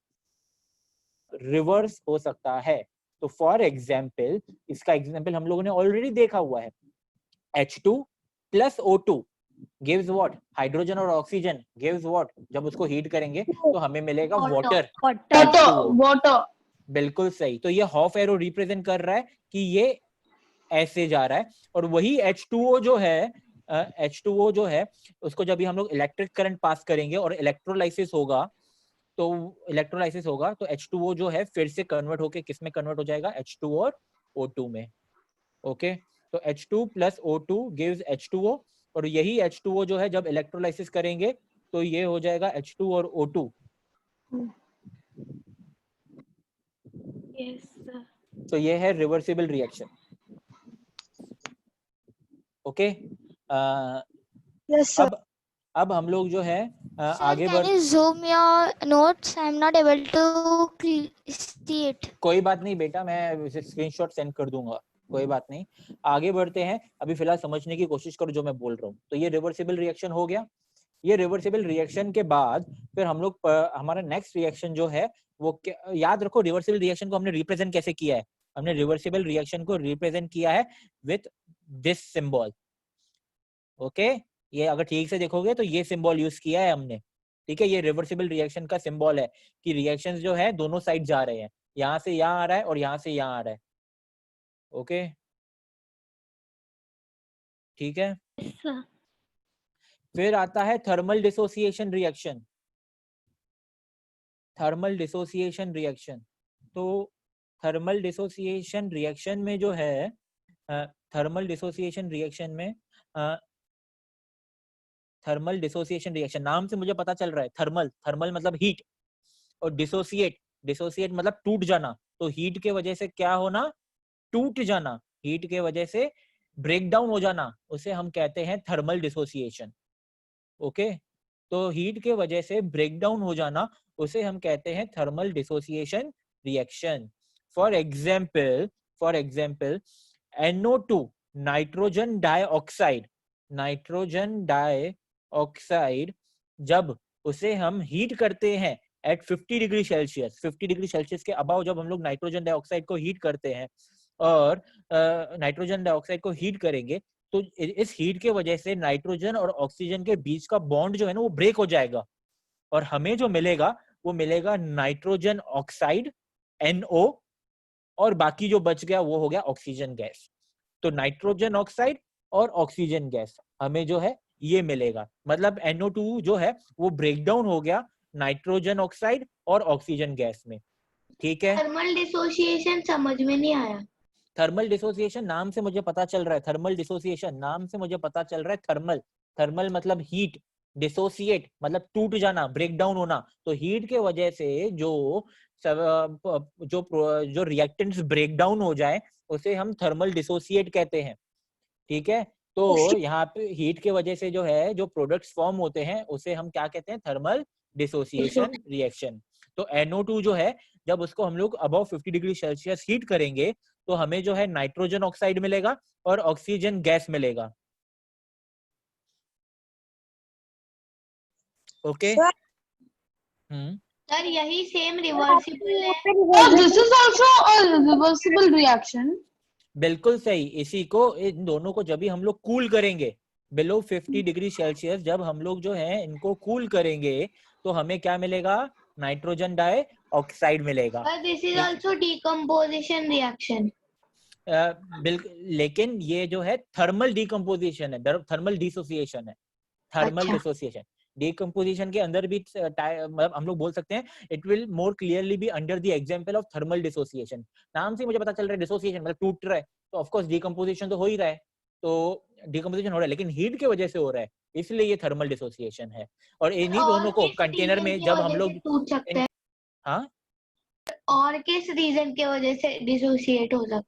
रिवर्स हो सकता है। तो फॉर एग्जाम्पल इसका एग्जाम्पल हम लोगों ने ऑलरेडी देखा हुआ है, H2 plus O2 gives what? Hydrogen और ऑक्सीजन gives what? जब उसको हीट करेंगे तो हमें मिलेगा वाटर, water. बिल्कुल सही। तो ये हाफ एरो रिप्रेजेंट कर रहा है कि ये ऐसे जा रहा है, और वही H2O जो है H2O जो है उसको जब भी हम लोग इलेक्ट्रिक करंट पास करेंगे और इलेक्ट्रोलाइसिस होगा तो H2O जो है फिर से कन्वर्ट होके किस में कन्वर्ट हो जाएगा? H2 और O2 में। ओके तो H2 plus O2 gives H2O, और यही H2O जो है जब इलेक्ट्रोलाइसिस करेंगे तो ये हो जाएगा H2 और O2। Yes, sir. तो ये है रिवर्सिबल रिएक्शन। ओके Yes, अब हम लोग जो है आगे Sir, बढ़, can you zoom your notes? I'm not able to see it. कोई बात नहीं बेटा, मैं स्क्रीनशॉट सेंड कर दूंगा, कोई बात नहीं। आगे बढ़ते हैं, अभी फिलहाल समझने की कोशिश करो जो मैं बोल रहा हूँ। तो ये रिवर्सिबल रिएक्शन हो गया। ये रिवर्सिबल रिएक्शन के बाद फिर हम लोग हमारा नेक्स्ट रिएक्शन जो है वो याद रखो, रिवर्सिबल रिएक्शन को हमने रिप्रेजेंट कैसे किया है? हमने रिवर्सिबल रिएक्शन को रिप्रेजेंट किया है विथ दिस सिंबल। ओके ये अगर ठीक से देखोगे तो ये सिंबल यूज किया है हमने, ठीक है। ये रिवर्सिबल रिएक्शन का सिंबल है कि रिएक्शंस जो है दोनों साइड जा रहे हैं, यहाँ से यहाँ आ रहा है और यहाँ से यहाँ आ रहा है। ओके ठीक है। Yes, sir. फिर आता है thermal dissociation reaction. Thermal dissociation reaction, तो थर्मल डिसोसिएशन रिएक्शन में जो है थर्मल डिसोसिएशन रिएक्शन में थर्मल डिसोसिएशन रिएक्शन नाम से मुझे पता चल रहा है, थर्मल थर्मल मतलब हीट, और डिसोसिएट डिसोसिएट मतलब टूट जाना। तो हीट के वजह से क्या होना? टूट जाना, हीट के वजह से ब्रेक डाउन हो जाना, उसे हम कहते हैं थर्मल डिसोसिएशन। ओके तो हीट के वजह से ब्रेक डाउन हो जाना उसे हम कहते हैं thermal dissociation reaction. For example NO2 nitrogen dioxide, nitrogen dioxide जब उसे हम हीट करते हैं at 50 degree Celsius, 50 degree Celsius के अबाव जब हम लोग नाइट्रोजन डाइऑक्साइड को हीट करते हैं और नाइट्रोजन डाइऑक्साइड को हीट करेंगे तो इस हीट के वजह से नाइट्रोजन और ऑक्सीजन के बीच का बॉन्ड जो है ना वो ब्रेक हो जाएगा, और हमें जो मिलेगा वो मिलेगा नाइट्रोजन ऑक्साइड NO, और बाकी जो बच गया वो हो गया ऑक्सीजन गैस। तो नाइट्रोजन ऑक्साइड और ऑक्सीजन गैस हमें जो है ये मिलेगा, मतलब NO2 जो है वो ब्रेक डाउन हो गया नाइट्रोजन ऑक्साइड और ऑक्सीजन गैस में। ठीक है, थर्मल डिसोसिएशन समझ में नहीं आया। थर्मल डिसोसिएशन नाम से मुझे पता चल रहा है, थर्मल डिसोसिएशन नाम से मुझे पता चल रहा है, थर्मल थर्मल मतलब हीट, डिसोसिएट मतलब टूट जाना, ब्रेक डाउन होना। तो हीट के वजह से जो रिएक्टेंट्स ब्रेक डाउन हो जाए उसे हम थर्मल डिसोसिएट कहते हैं। ठीक है, तो यहाँ पे हीट के वजह से जो है जो प्रोडक्ट्स फॉर्म होते हैं उसे हम क्या कहते हैं? Thermal dissociation reaction. तो NO2 जो है जब उसको हम लोग अबव 50 डिग्री सेल्सियस हीट करेंगे तो हमें जो है नाइट्रोजन ऑक्साइड मिलेगा और ऑक्सीजन गैस मिलेगा। ओके सर यही सेम रिवर्सिबल है। Oh, this is also a reversible reaction. बिल्कुल सही, इसी को इन दोनों को जब भी हम लोग कूल करेंगे बिलो 50 डिग्री सेल्सियस, जब हम लोग जो है इनको कूल करेंगे तो हमें क्या मिलेगा? नाइट्रोजन डाइऑक्साइड मिलेगा। This is also decomposition reaction. लेकिन ये जो है थर्मल डिकम्पोजिशन है, थर्मल डिसोसिएशन है। थर्मल अच्छा। डिसोसिएशन डिकम्पोजिशन के अंदर भी मतलब हम लोग बोल सकते हैं it will more clearly be under the example of thermal dissociation. नाम से मुझे पता चल रहा है डिसोसिएशन मतलब टूट रहा है, तो ऑफ कोर्स डिकम्पोजिशन तो हो ही रहा है, तो डिकम्पोजिशन हो रहा है लेकिन हीट के वजह से हो रहा है, इसलिए ये थर्मल डिसोसिएशन है। और इन्हीं दोनों को कंटेनर में जब हम लोग टूट सकते हैं, हाँ और किस रीजन के वजह से डिसोसिएट हो सकता है?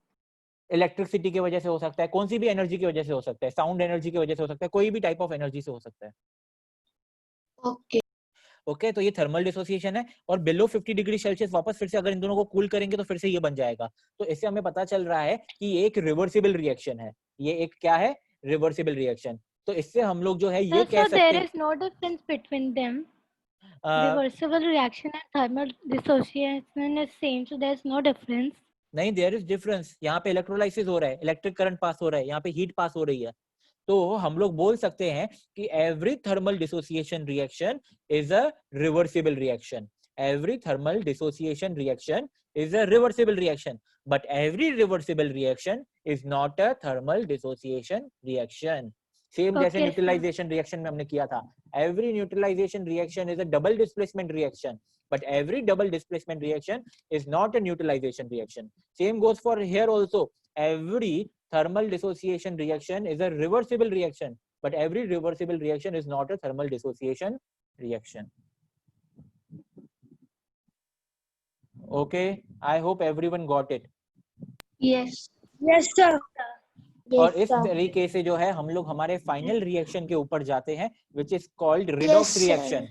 इलेक्ट्रिसिटी की वजह से हो सकता है, कौन सी भी एनर्जी की वजह से हो सकता है, साउंड एनर्जी की वजह से हो सकता है, कोई भी टाइप ऑफ एनर्जी से हो सकता है। ओके ओके तो ये थर्मल डिसोसिएशन है, और बिलो 50 डिग्री सेल्सियस वापस फिर से अगर इन दोनों को कूल करेंगे तो फिर से ये बन जाएगा। तो इससे हमें पता चल रहा है कि ये एक रिवर्सिबल रिएक्शन है, ये एक क्या है, रिवर्सिबल रिएक्शन। तो इससे हम लोग जो है ये कह So सकते there हैं is no difference between them. A, Reversible reaction and thermal dissociation is same, so there is no difference. नहीं, देयर इज डिफरेंस। यहाँ पे इलेक्ट्रोलाइसिस हो रहा है, इलेक्ट्रिक करंट पास हो रहा है, यहाँ पे हीट पास हो रही है। तो हम लोग बोल सकते हैं कि every thermal dissociation reaction is a reversible reaction. Every thermal dissociation reaction is a reversible reaction, but every reversible reaction is not a thermal dissociation reaction. Same जैसे Okay, न्यूट्रलाइजेशन रिएक्शन में हमने किया था, every neutralization reaction is a double displacement reaction, but every double displacement reaction is not a neutralization reaction. Same goes for here also. Every thermal dissociation reaction is a reversible reaction, but every reversible reaction is not a thermal dissociation reaction. Okay, I hope everyone got it. Yes. Yes, sir. और इस तरीके से जो है हम लोग हमारे final reaction के ऊपर जाते हैं, which is called redox reaction,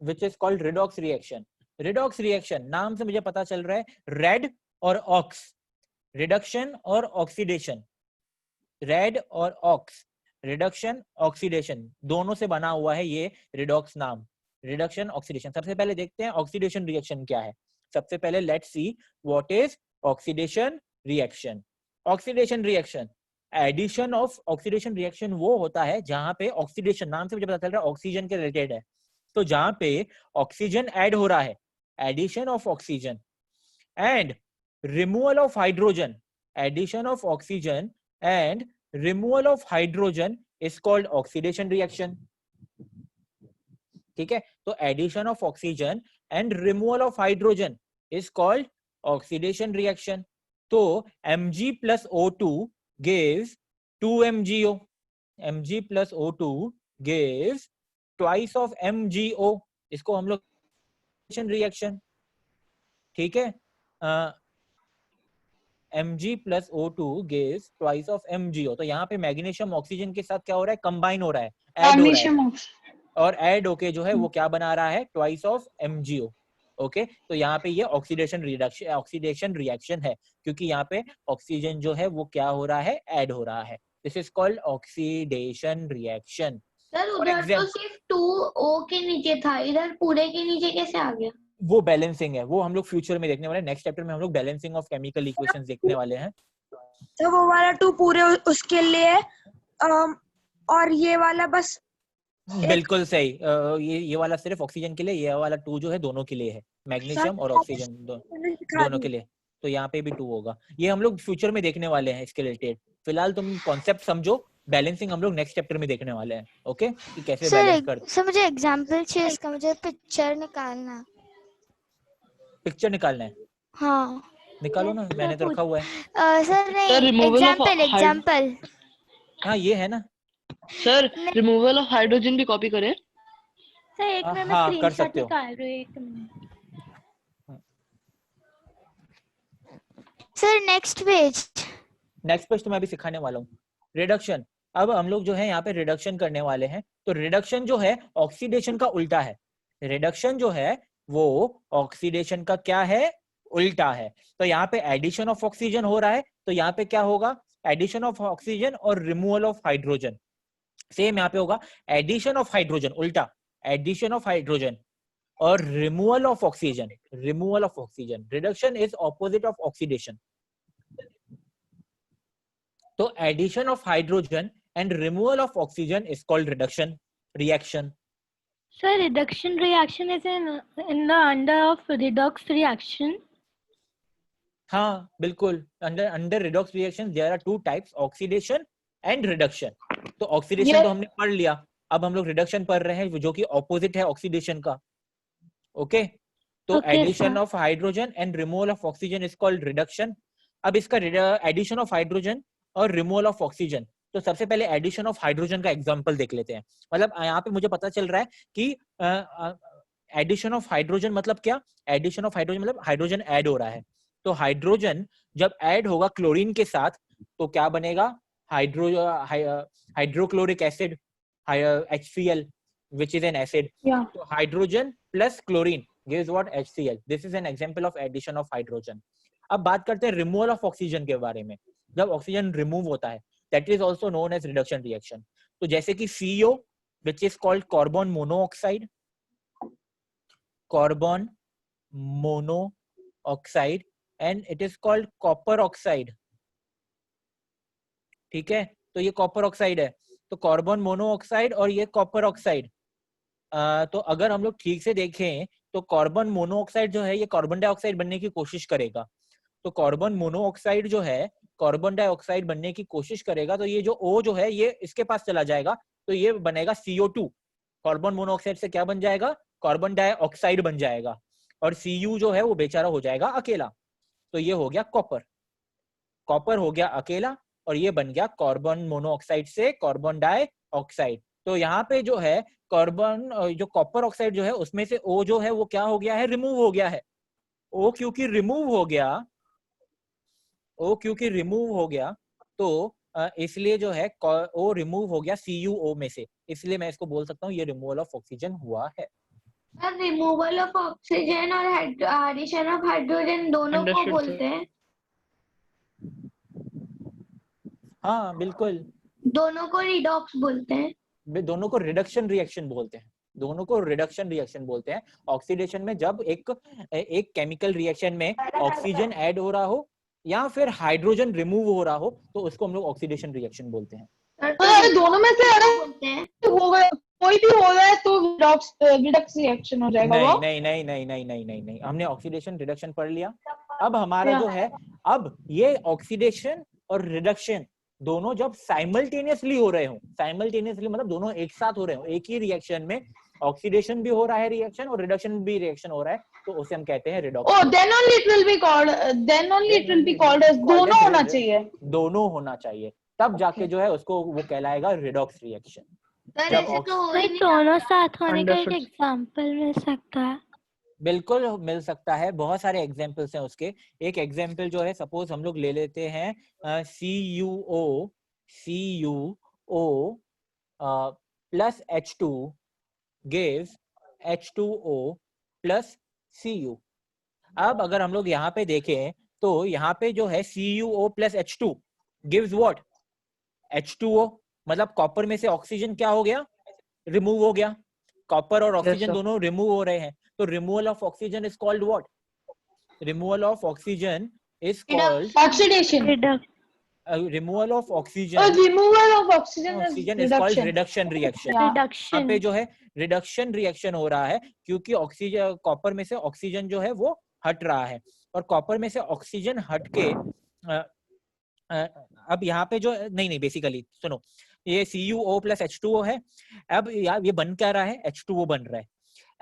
which is called redox reaction. Redox reaction नाम से मुझे पता चल रहा है, रेड और ऑक्स, रिडक्शन और ऑक्सीडेशन, रेड और ऑक्स, रिडक्शन ऑक्सीडेशन, दोनों से बना हुआ है ये रिडॉक्स नाम, रिडक्शन ऑक्सीडेशन। सबसे पहले देखते हैं ऑक्सीडेशन रिएक्शन क्या है। सबसे पहले let's see what is oxidation reaction. Oxidation reaction, addition of oxidation reaction वो होता है जहां पे ऑक्सीडेशन, नाम से मुझे पता चल रहा है ऑक्सीजन के रिलेटेड है, तो जहां पे ऑक्सीजन ऐड हो रहा है, addition of oxygen and removal of hydrogen, addition of oxygen and removal of hydrogen is called oxidation reaction. ठीक है, तो addition of oxygen and removal of hydrogen is called oxidation reaction. तो Mg plus O2 gives 2 MgO, Mg plus O2 gives twice of MgO, इसको हम लोग reaction, ठीक है, Mg plus O2 gives twice of MgO। तो यहाँ पे magnesium oxygen के साथ क्या हो रहा है, कंबाइन हो रहा है, ऐड हो रहा है, और ऐड होके जो है वो क्या बना रहा है, ट्वाइस ऑफ MgO। ओके तो यहाँ पे ये ऑक्सीडेशन रिडक्शन, ऑक्सीडेशन रिएक्शन है, क्योंकि यहाँ पे ऑक्सीजन जो है वो क्या हो रहा है, ऐड हो रहा है। This is called oxidation reaction. Sir उधर तो सिर्फ 2O के नीचे था, इधर पूरे के नीचे कैसे आ गया? वो बैलेंसिंग है, वो हम लोग फ्यूचर में देखने वाले हैं, नेक्स्ट चैप्टर में हम लोग बैलेंसिंग ऑफ केमिकल इक्वेशंस देखने वाले हैं। तो वो वाला 2 पूरे उसके लिए है, और ये वाला बस बिल्कुल सही, ये वाला सिर्फ ऑक्सीजन के लिए, ये वाला 2 जो है दोनों के लिए है, मैग्नीशियम और ऑक्सीजन दोनों के लिए। तो यहाँ पे भी 2 होगा, ये हम लोग फ्यूचर में देखने वाले हैं इसके रिलेटेड। फिलहाल तुम कॉन्सेप्ट समझो, बैलेंसिंग हम लोग नेक्स्ट चैप्टर में देखने वाले हैं। ओके कि कैसे बैलेंस करते। सर मुझे एग्जांपल चाहिए इसका, मुझे पिक्चर निकालना। पिक्चर निकालना है? हाँ निकालो ना, मैंने तो रखा हुआ है। सर नहीं, एग्जांपल। हाँ ये है ना सर, रिमूवल ऑफ हाइड्रोजन भी कॉपी करें? सर एक मिनट में हाँ, कर स्क्रीनशॉट सकते हो। निकाल रही हूँ, एक मिनट। सर नेक्स्ट पेज तो मैं भी सिखाने वाला हूँ। रिडक्शन, अब हम लोग जो है यहाँ पे रिडक्शन करने वाले हैं। तो रिडक्शन जो है ऑक्सीडेशन का उल्टा है, रिडक्शन जो है वो ऑक्सीडेशन का क्या है, उल्टा है। तो यहाँ पे एडिशन ऑफ ऑक्सीजन हो रहा है, तो यहाँ पे क्या होगा, एडिशन ऑफ ऑक्सीजन और रिमूवल ऑफ हाइड्रोजन। सेम यहाँ पे होगा एडिशन ऑफ हाइड्रोजन, उल्टा एडिशन ऑफ हाइड्रोजन और removal of oxygen, removal of oxygen. Reduction is opposite of oxidation. तो addition of hydrogen and removal of oxygen is called reduction reaction. Sir, reduction reaction is in the under of redox reaction. हाँ बिल्कुल, under redox reaction there are 2 types, oxidation and reduction. तो oxidation तो हमने पढ़ लिया, अब हम लोग रिडक्शन पढ़ रहे हैं जो कि ऑपोजिट है ऑक्सीडेशन का। ओके तो addition of hydrogen and removal of oxygen is called reduction. अब इसका एडिशन ऑफ हाइड्रोजन और रिमूवल ऑफ ऑक्सीजन, तो सबसे पहले एडिशन ऑफ हाइड्रोजन का एग्जांपल देख लेते हैं। मतलब यहाँ पे मुझे पता चल रहा है कि एडिशन ऑफ हाइड्रोजन मतलब क्या, एडिशन ऑफ हाइड्रोजन मतलब हाइड्रोजन ऐड हो रहा है। तो हाइड्रोजन जब ऐड होगा क्लोरीन के साथ तो क्या बनेगा, hydrochloric acid. HCl which is an acid. Yeah. So hydrogen plus chlorine gives what? HCl. This is an example of addition of hydrogen. अब बात करते हैं रिमूवल ऑफ ऑक्सीजन के बारे में. जब ऑक्सीजन रिमूव होता है that is also known as reduction reaction. तो जैसे कि CO which is called carbon monoxide, carbon monoxide and it is called copper oxide. ठीक है, तो ये कॉपर ऑक्साइड है. तो कार्बन मोनोऑक्साइड और ये कॉपर ऑक्साइड. तो अगर हम लोग ठीक से देखें तो कार्बन मोनोऑक्साइड जो है ये कार्बन डाइऑक्साइड बनने की कोशिश करेगा. तो कार्बन मोनोऑक्साइड जो है कार्बन डाइऑक्साइड बनने की कोशिश करेगा, तो ये जो O जो है ये इसके पास चला जाएगा, तो ये बनेगा CO2. कार्बन मोनोऑक्साइड से क्या बन जाएगा? कार्बन डाइऑक्साइड बन जाएगा. और Cu जो है वो बेचारा हो जाएगा अकेला. तो ये हो गया कॉपर. कॉपर हो गया अकेला और ये बन गया कार्बन मोनोऑक्साइड से कार्बन डाइऑक्साइड. तो यहाँ पे जो है कार्बन जो कॉपर ऑक्साइड जो है उसमें से O जो है वो क्या हो गया है? रिमूव हो गया है. O क्योंकि रिमूव हो गया तो इसलिए जो है O रिमूव हो गया CuO में से, इसलिए मैं इसको बोल सकता हूँ ये रिमूवल ऑफ ऑक्सीजन हुआ है. रिमूवल ऑफ ऑक्सीजन और एडिशन ऑफ हाइड्रोजन दोनों को Understood, बोलते हैं. हाँ बिल्कुल, दोनों को रिडॉक्स बोलते हैं. दोनों को रिडक्शन रिएक्शन बोलते हैं. दोनों को रिडक्शन रिएक्शन बोलते हैं. ऑक्सीडेशन में जब एक केमिकल रिएक्शन में ऑक्सीजन ऐड हो रहा हो या फिर हाइड्रोजन रिमूव हो रहा हो तो उसको हम लोग ऑक्सीडेशन रिएक्शन बोलते हैं. अगर दोनों में से अगर बोलते हैं. हो गया कोई भी हो गया तो रिडक्स रिएक्शन हो जाएगा. वो नहीं, हमने ऑक्सीडेशन रिडक्शन पढ़ लिया. अब हमारा जो है, अब ये ऑक्सीडेशन और रिडक्शन दोनों जब साइमल्टेनियसली हो रहे हो, साइमल्टेनियसली मतलब दोनों एक साथ हो रहे हो, एक ही रिएक्शन में ऑक्सीडेशन भी हो रहा है रिएक्शन और रिडक्शन भी रिएक्शन हो रहा है, तो उसे हम कहते हैं redox. Oh, then only it will be called as दोनों होना चाहिए. दोनों होना चाहिए, तब जाके जो है उसको वो कहलाएगा रिडॉक्स रिएक्शन. सर जब ऐसे तो हो ही सर नहीं दोनों साथ होने का एक Understood. एग्जांपल मिल सकता है? बिल्कुल मिल सकता है, बहुत सारे एग्जांपल्स हैं उसके. एक एग्जांपल जो है सपोज हम लोग ले लेते हैं CuO plus H2 gives H2O plus Cu. अब अगर हम लोग यहाँ पे देखें तो यहाँ पे जो है CuO plus H2 gives what? H2O. मतलब कॉपर में से ऑक्सीजन क्या हो गया? रिमूव हो गया. कॉपर और ऑक्सीजन दोनों रिमूव हो रहे हैं, तो removal of oxygen is called what? Removal of oxygen is called Oxidation. Removal of oxygen. Removal of oxygen is is called reduction. Reduction reaction. Yeah. यहाँ रिडक्शन. पे जो है रिडक्शन रिएक्शन हो रहा है क्योंकि ऑक्सीजन, कॉपर में से ऑक्सीजन जो है वो हट रहा है, और कॉपर में से ऑक्सीजन हट के अब यहाँ पे जो नहीं बेसिकली सुनो, ये CuO plus H2O है. अब ये बन क्या रहा है? H2O बन रहा है.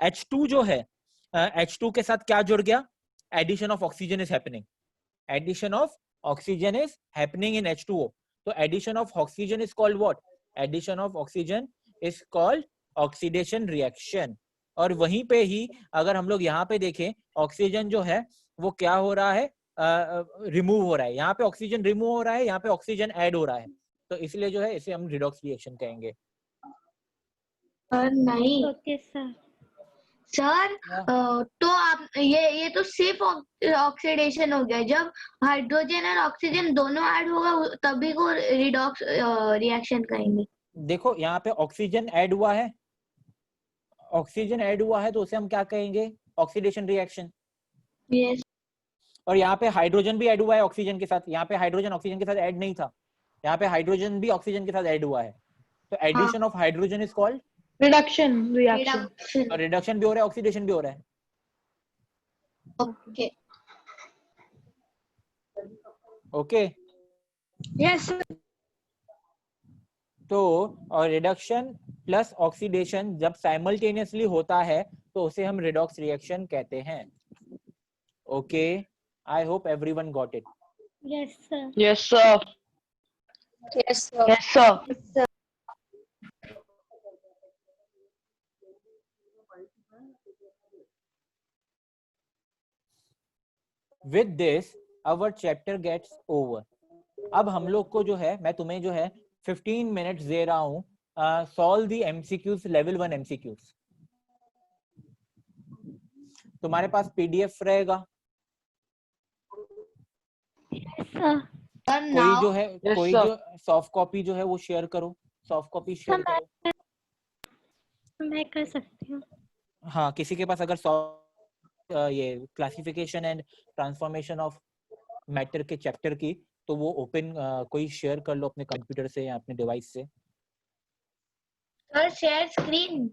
H2 जो है H2 के साथ क्या जुड़ गया? Addition of oxygen is happening. Addition of oxygen is happening in H2O. तो addition of oxygen is called what? Addition of oxygen is called oxidation reaction. और वहीं पे ही अगर हम लोग यहाँ पे देखें, ऑक्सीजन जो है वो क्या हो रहा है? रिमूव हो रहा है. यहाँ पे ऑक्सीजन रिमूव हो रहा है, यहाँ पे ऑक्सीजन ऐड हो रहा है, तो इसलिए जो है इसे हम रिडॉक्स रिएक्शन कहेंगे. नहीं ओके सर. सर तो आप ये तो सिर्फ ऑक्सीडेशन हो गया. जब हाइड्रोजन और ऑक्सीजन दोनों ऐड होगा तभी को रिडॉक्स रिएक्शन कहेंगे. देखो यहाँ पे ऑक्सीजन ऐड हुआ है, ऑक्सीजन ऐड हुआ है तो उसे हम क्या कहेंगे? Oxidation reaction. यस. और यहाँ पे हाइड्रोजन भी ऐड हुआ है ऑक्सीजन के साथ. यहाँ पे हाइड्रोजन ऑक्सीजन के साथ ऐड नहीं था, यहाँ पे हाइड्रोजन भी ऑक्सीजन के साथ ऐड हुआ है, तो addition of hydrogen is called Reduction reaction. Reduction. और रिडक्शन भी हो रहा है, ऑक्सीडेशन भी हो रहा है. ओके. ओके. यस. तो और रिडक्शन प्लस ऑक्सीडेशन जब साइमल्टेनियसली होता है तो उसे हम रिडॉक्स रिएक्शन कहते हैं. Okay, I hope everyone got it. Yes sir. Yes, sir. Yes, sir. Yes, sir. With this our chapter gets over. अब हम लोग को जो है, मैं तुम्हें जो है 15 मिनट्स दे रहा हूँ solve the MCQs level 1 MCQs. तुम्हारे पास PDF रहेगा? सर कोई जो है Yes, कोई sir. जो सॉफ्ट कॉपी जो है वो शेयर करो, सॉफ्ट कॉपी शेयर करो. मैं कर सकती हूँ. हाँ, किसी के पास अगर ये classification and transformation of matter के चैप्टर की, तो वो ओपन कोई शेयर कर लो अपने कंप्यूटर से या अपने डिवाइस से. Sir share screen.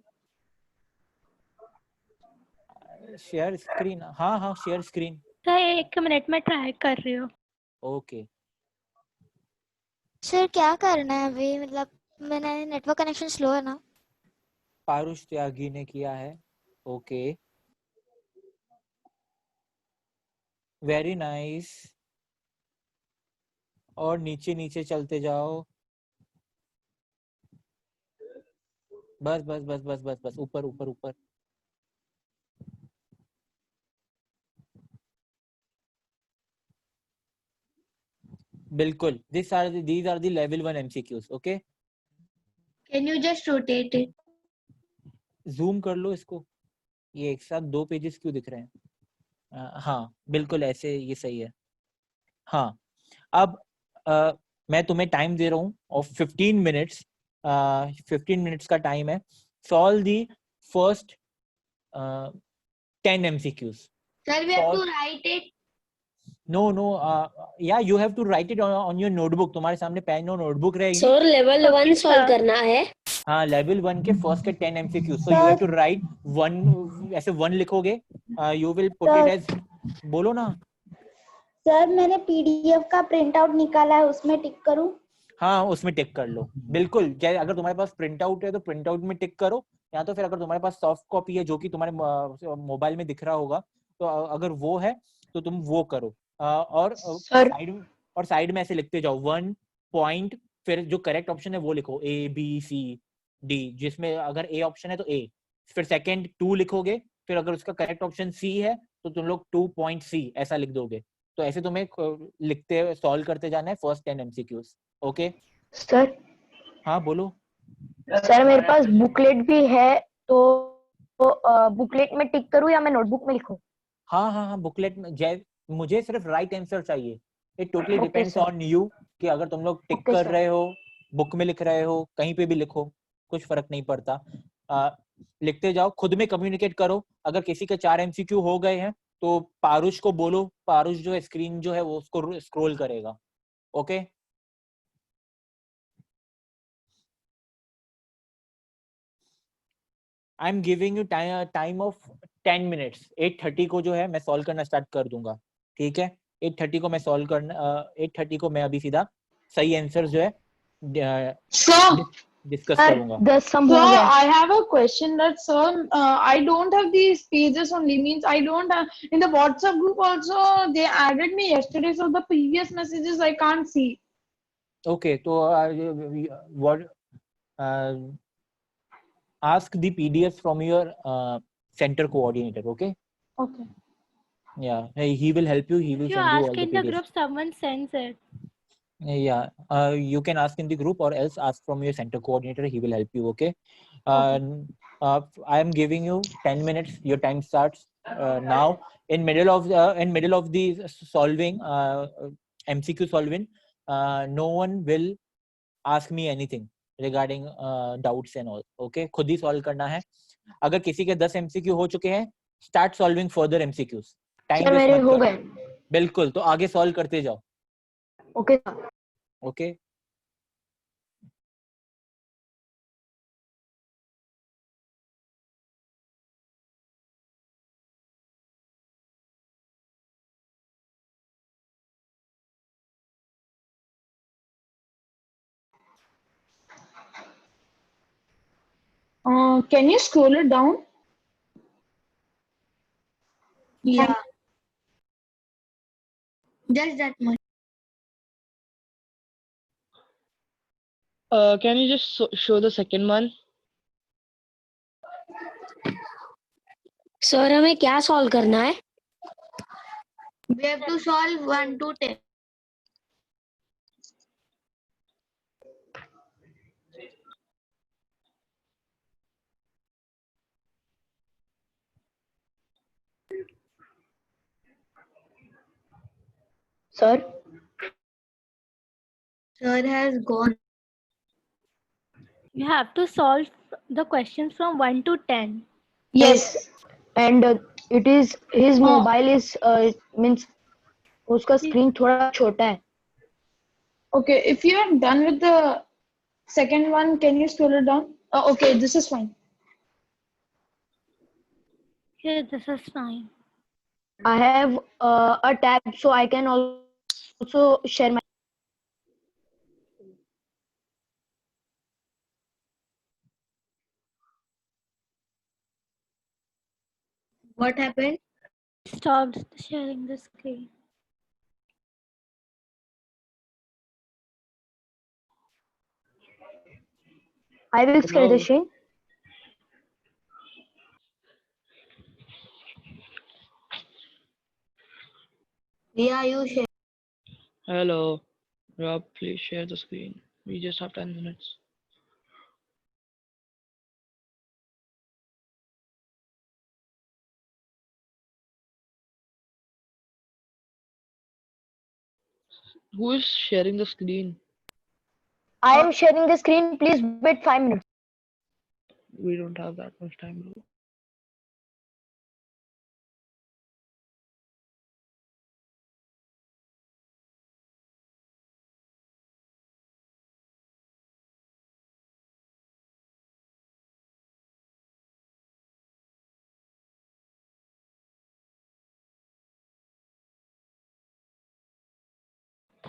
Share screen, हाँ हाँ शेयर स्क्रीन. सर 1 मिनट में ट्राई कर रही हूँ. ओके. सर क्या करना है अभी, मतलब मैंने नेटवर्क कनेक्शन स्लो है ना. पारुष त्यागी ने किया है. Okay, very nice. और नीचे नीचे चलते जाओ. बस बस बस बस बस बस ऊपर ऊपर ऊपर. बिल्कुल. these are the level 1 MCQs. Okay, Can you just rotate it? Zoom कर लो इसको. ये एक साथ 2 पेजेस क्यों दिख रहे हैं? हाँ बिल्कुल ऐसे, ये सही है. हाँ, अब मैं तुम्हें टाइम दे रहा हूँ और 15 मिनट्स. 15 मिनट्स का टाइम है. Solve the first 10 MCQs. Sir, we have to Solve- write it. No या you have to write it on your notebook. तुम्हारे सामने पेन और नोटबुक रहेगी. Sir level 1 solve sir. करना है. हाँ, लेवल 1 के फर्स्ट के 10 MCQs. So you have to write 1, ऐसे 1 लिखोगे. You will put it as, बोलो ना. सर मैंने पीडीएफ का प्रिंट आउट निकाला है, उसमें टिक करूं? हाँ, उसमें टिक कर लो. बिल्कुल. अगर तुम्हारे पास प्रिंट आउट है तो प्रिंट आउट में टिक करो, या तो फिर अगर तुम्हारे पास सॉफ्ट कॉपी है जो कि तुम्हारे मोबाइल में दिख रहा होगा, तो अगर वो है तो तुम वो करो. और साइड में ऐसे लिखते जाओ 1 पॉइंट, फिर जो करेक्ट ऑप्शन है वो लिखो ABCD, जिसमें अगर A ऑप्शन है तो A, फिर सेकंड 2 लिखोगे, फिर अगर उसका करेक्ट ऑप्शन C है तो तुम लोग 2.C ऐसा लिख दोगे. तो ऐसे तुम्हें लिखते सॉल्व करते जाना है फर्स्ट 10 MCQs. ओके. सर हाँ बोलो. सर मेरे पास बुकलेट भी है, तो बुकलेट में टिक करूं या मैं नोटबुक में लिखूं? हाँ हाँ हाँ, बुकलेट में. मुझे सिर्फ राइट आंसर चाहिए. It totally Okay, depends sir. On you कि अगर तुम लोग टिक Okay, कर sir. रहे हो, बुक में लिख रहे हो, कहीं पे भी लिखो, कुछ फर्क नहीं पड़ता. लिखते जाओ, खुद में कम्युनिकेट करो. अगर किसी के 4 MCQ हो गए हैं तो पारुष को बोलो. पारुष जो है स्क्रीन जो है वो उसको स्क्रॉल करेगा. Okay. I am giving you time of 10 minutes. 8:30 को जो है मैं सॉल्व करना स्टार्ट कर दूंगा. ठीक है, 8:30 को मैं सॉल्व करना 8:30 को मैं अभी सीधा सही आंसर जो है Sir, डिस्कस करूंगा. 10 सम हो sir, गया. I have a question that sir, I don't have these pages only. Means I don't have in the WhatsApp group also. They added me yesterday, so the previous messages I can't see. Okay, तो what ask the PDF from your center coordinator. Okay. Okay. Yeah, he will help you. He will If you send you all ask the in the PDFs. group, someone sends it. Yeah, you can ask in the group or else ask from your center coordinator. He will help you. Okay. I am giving you 10 minutes. Your time starts now. In middle of the solving MCQ solving, no one will ask me anything regarding doubts and all. Okay, खुद ही solve करना है. अगर किसी के 10 MCQ हो चुके हैं, start solving further MCQs. Time sir waste मेरे मत हो करो. गए. बिल्कुल, तो आगे solve करते जाओ. Okay sir. Okay. Can you scroll it down? Yeah. Just that much. Can you just show the second one? Sir हमें क्या सॉल्व करना है? We have to solve 1 to 10. Sir, Sir has gone. You have to solve the questions from 1 to 10. Yes. and it is his Oh. mobile is means उसका screen थोड़ा छोटा है. Okay, if you are done with the second one, can you scroll it down? Oh, okay, this is fine. Yeah, this is fine. I have a tab, so I can also share my. What happened? Stopped sharing the screen. I will share the Hello. screen. Yeah, you share. Hello. Rob, please share the screen. We just have 10 minutes. Who is sharing the screen? I am sharing the screen. Please wait 5 minutes. We don't have that much time, bro.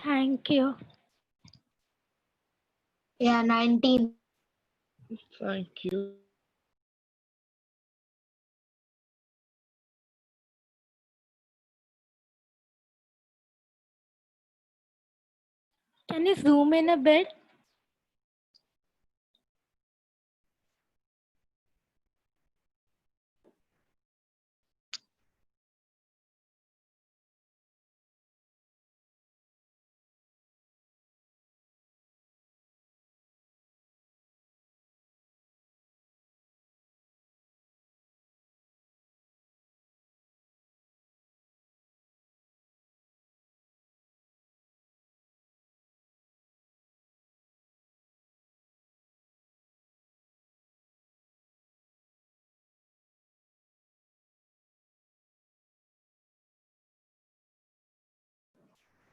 Thank you. Yeah, 19. Thank you. Can you zoom in a bit?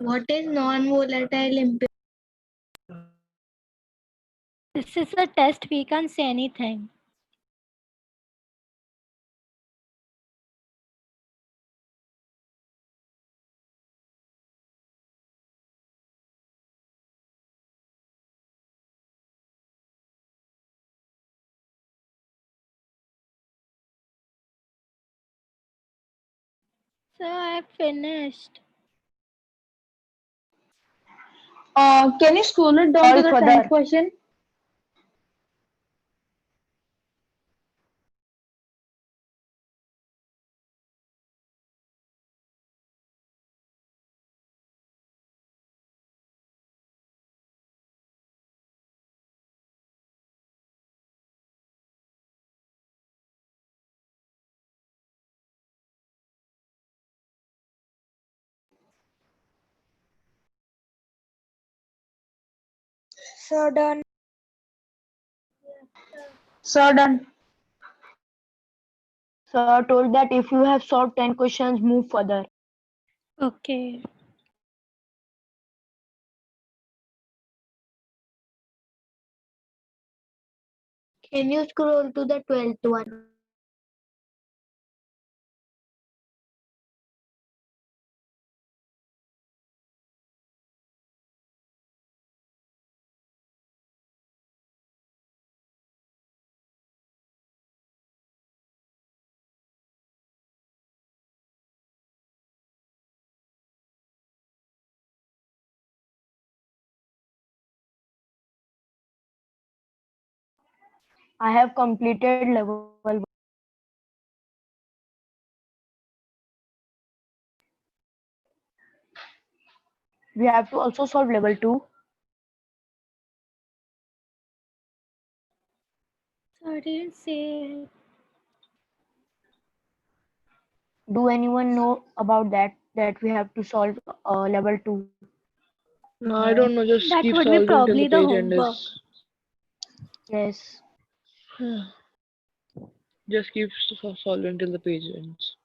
What is non-volatile impurity? This is a test. We can't say anything. So I finished. Can you scroll it down to the All 10th further. question? Sir, done. Sir, done. Sir told that if you have solved 10 questions, move further. Okay. Can you scroll to the 12th one? I have completed level 1. We have to also solve level 2. So I didn't say. Do anyone know about that? that we have to solve level 2. No, I don't know. Just That keep would be solving till probably the the page end homework. is. Yes. Just keep solving till the page ends.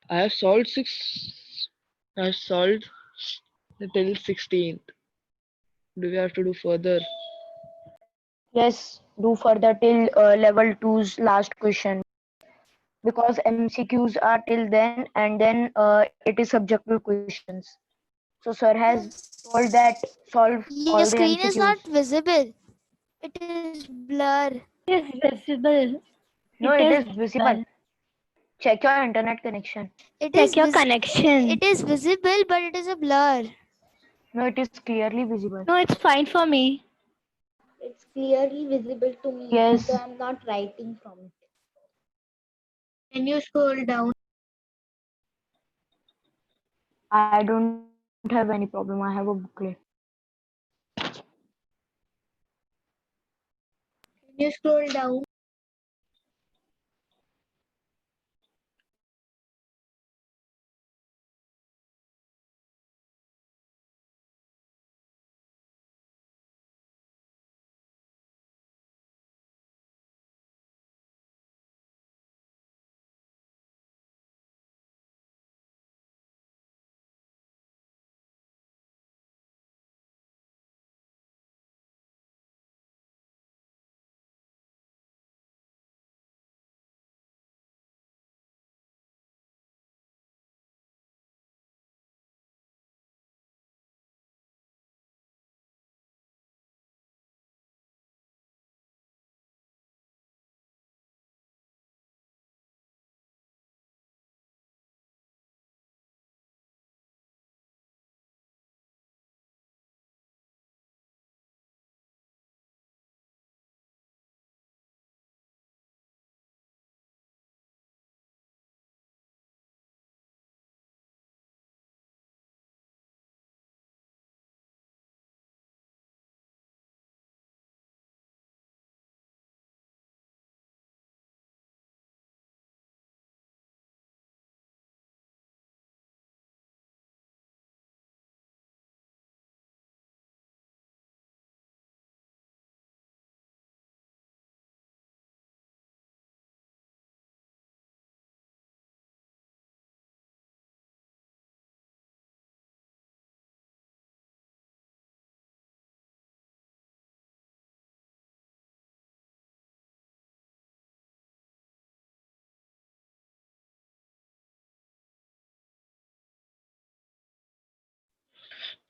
I have solved six. I have solved till 16th. Do we have to do further? Yes, do further till level 2's last question, because MCQs are till then, and then it is subjective questions. So sir has told that solve Your all the screen is not MCQs. visible. It is blur. It is visible. No, It it is is visible. visible. Check your internet connection. It Check is your connection. it is visible, but it is a blur. No, it is clearly visible. No, it's fine for me. It's clearly visible to me, Yes. so I'm not writing from it. Can you scroll down? I don't have any problem. I have a booklet. Can you scroll down?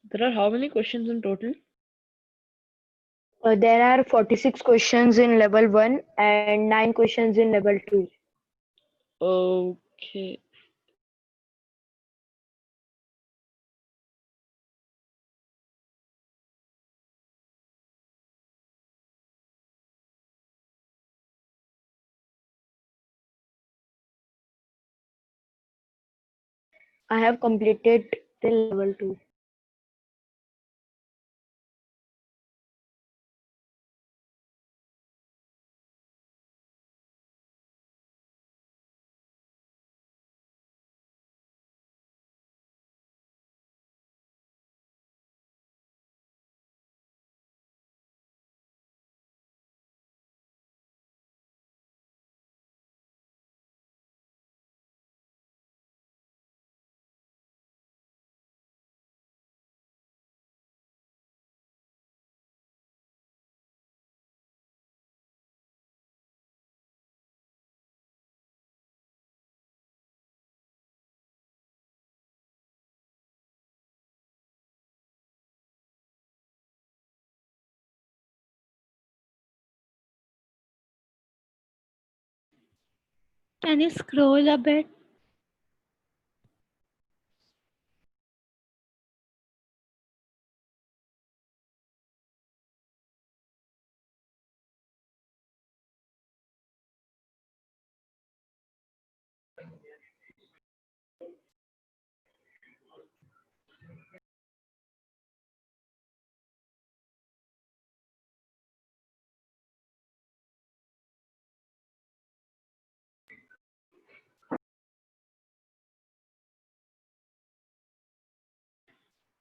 There are how many questions in total? There are 46 questions in level 1 and 9 questions in level 2. Okay. I have completed till level 2. Can you scroll a bit?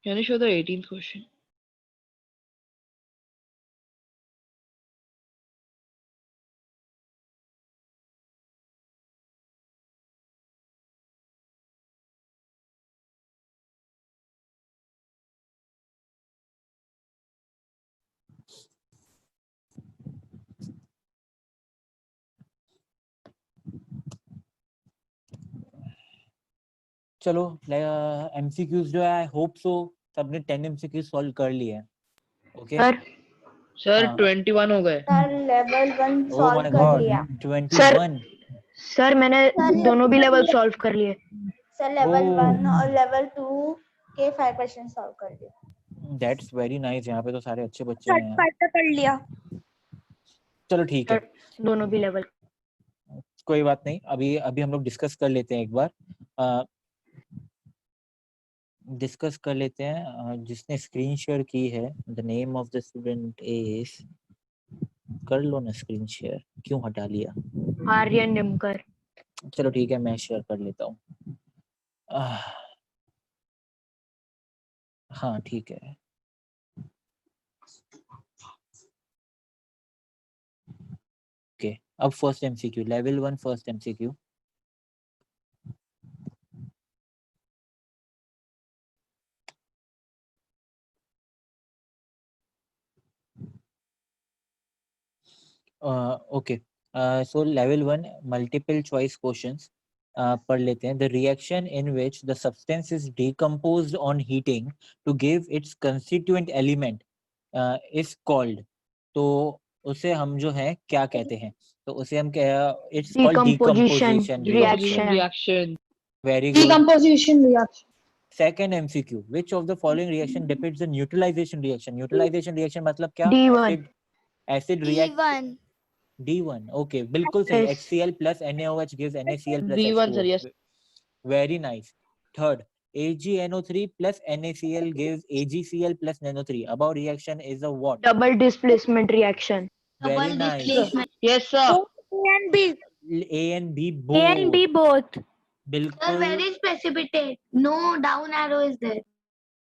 Can you show the 18th question? चलो MCQs जो है I hope so सबने 10 MCQs solve कर लिए हैं okay sir sir हाँ। 21 हो गए। Sir level 1 oh solve my कर गॉड लिया 21 सर मैंने दोनों भी लेवल सॉल्व कर लिए। सर लेवल ओह। 1 और लेवल 2 के 5 क्वेश्चन सॉल्व कर लिए दैट्स वेरी नाइस। यहाँ पे तो सारे अच्छे बच्चे हैं यार। कर लिया चलो ठीक है सर दोनों भी लेवल। कोई बात नहीं। अभी अभी हम लोग डिस्कस कर लेते हैं एक बार डिस्कस कर लेते हैं जिसने स्क्रीन शेयर की है the name of the student is कर लो ना स्क्रीन शेयर क्यों हटा लिया। आर्यन निमकर। चलो ठीक है मैं शेयर कर लेता हूँ हाँ ठीक है ओके अब first MCQ level 1 first MCQ okay so level 1 multiple choice questions पढ़ लेते हैं the reaction in which the substance is decomposed on heating to give its constituent element is called. तो उसे हम जो है क्या कहते हैं तो उसे हम it's called decomposition reaction. Reaction. Very good. Decomposition reaction. Second MCQ which of the following reaction depicts the neutralization reaction. Neutralization reaction मतलब क्या D1 acid react D1. D1 okay बिल्कुल सही Yes. HCl plus NaOH gives NaCl plus D1 sir, H2O yes. very nice. Third AgNO3 plus NaCl gives AgCl plus NaNO3 above reaction is a what? double displacement reaction. Very Double nice. displacement. Yes sir. A and B. A and B A and B both both. Sir, बिल्कुल where is precipitate? No down arrow is there.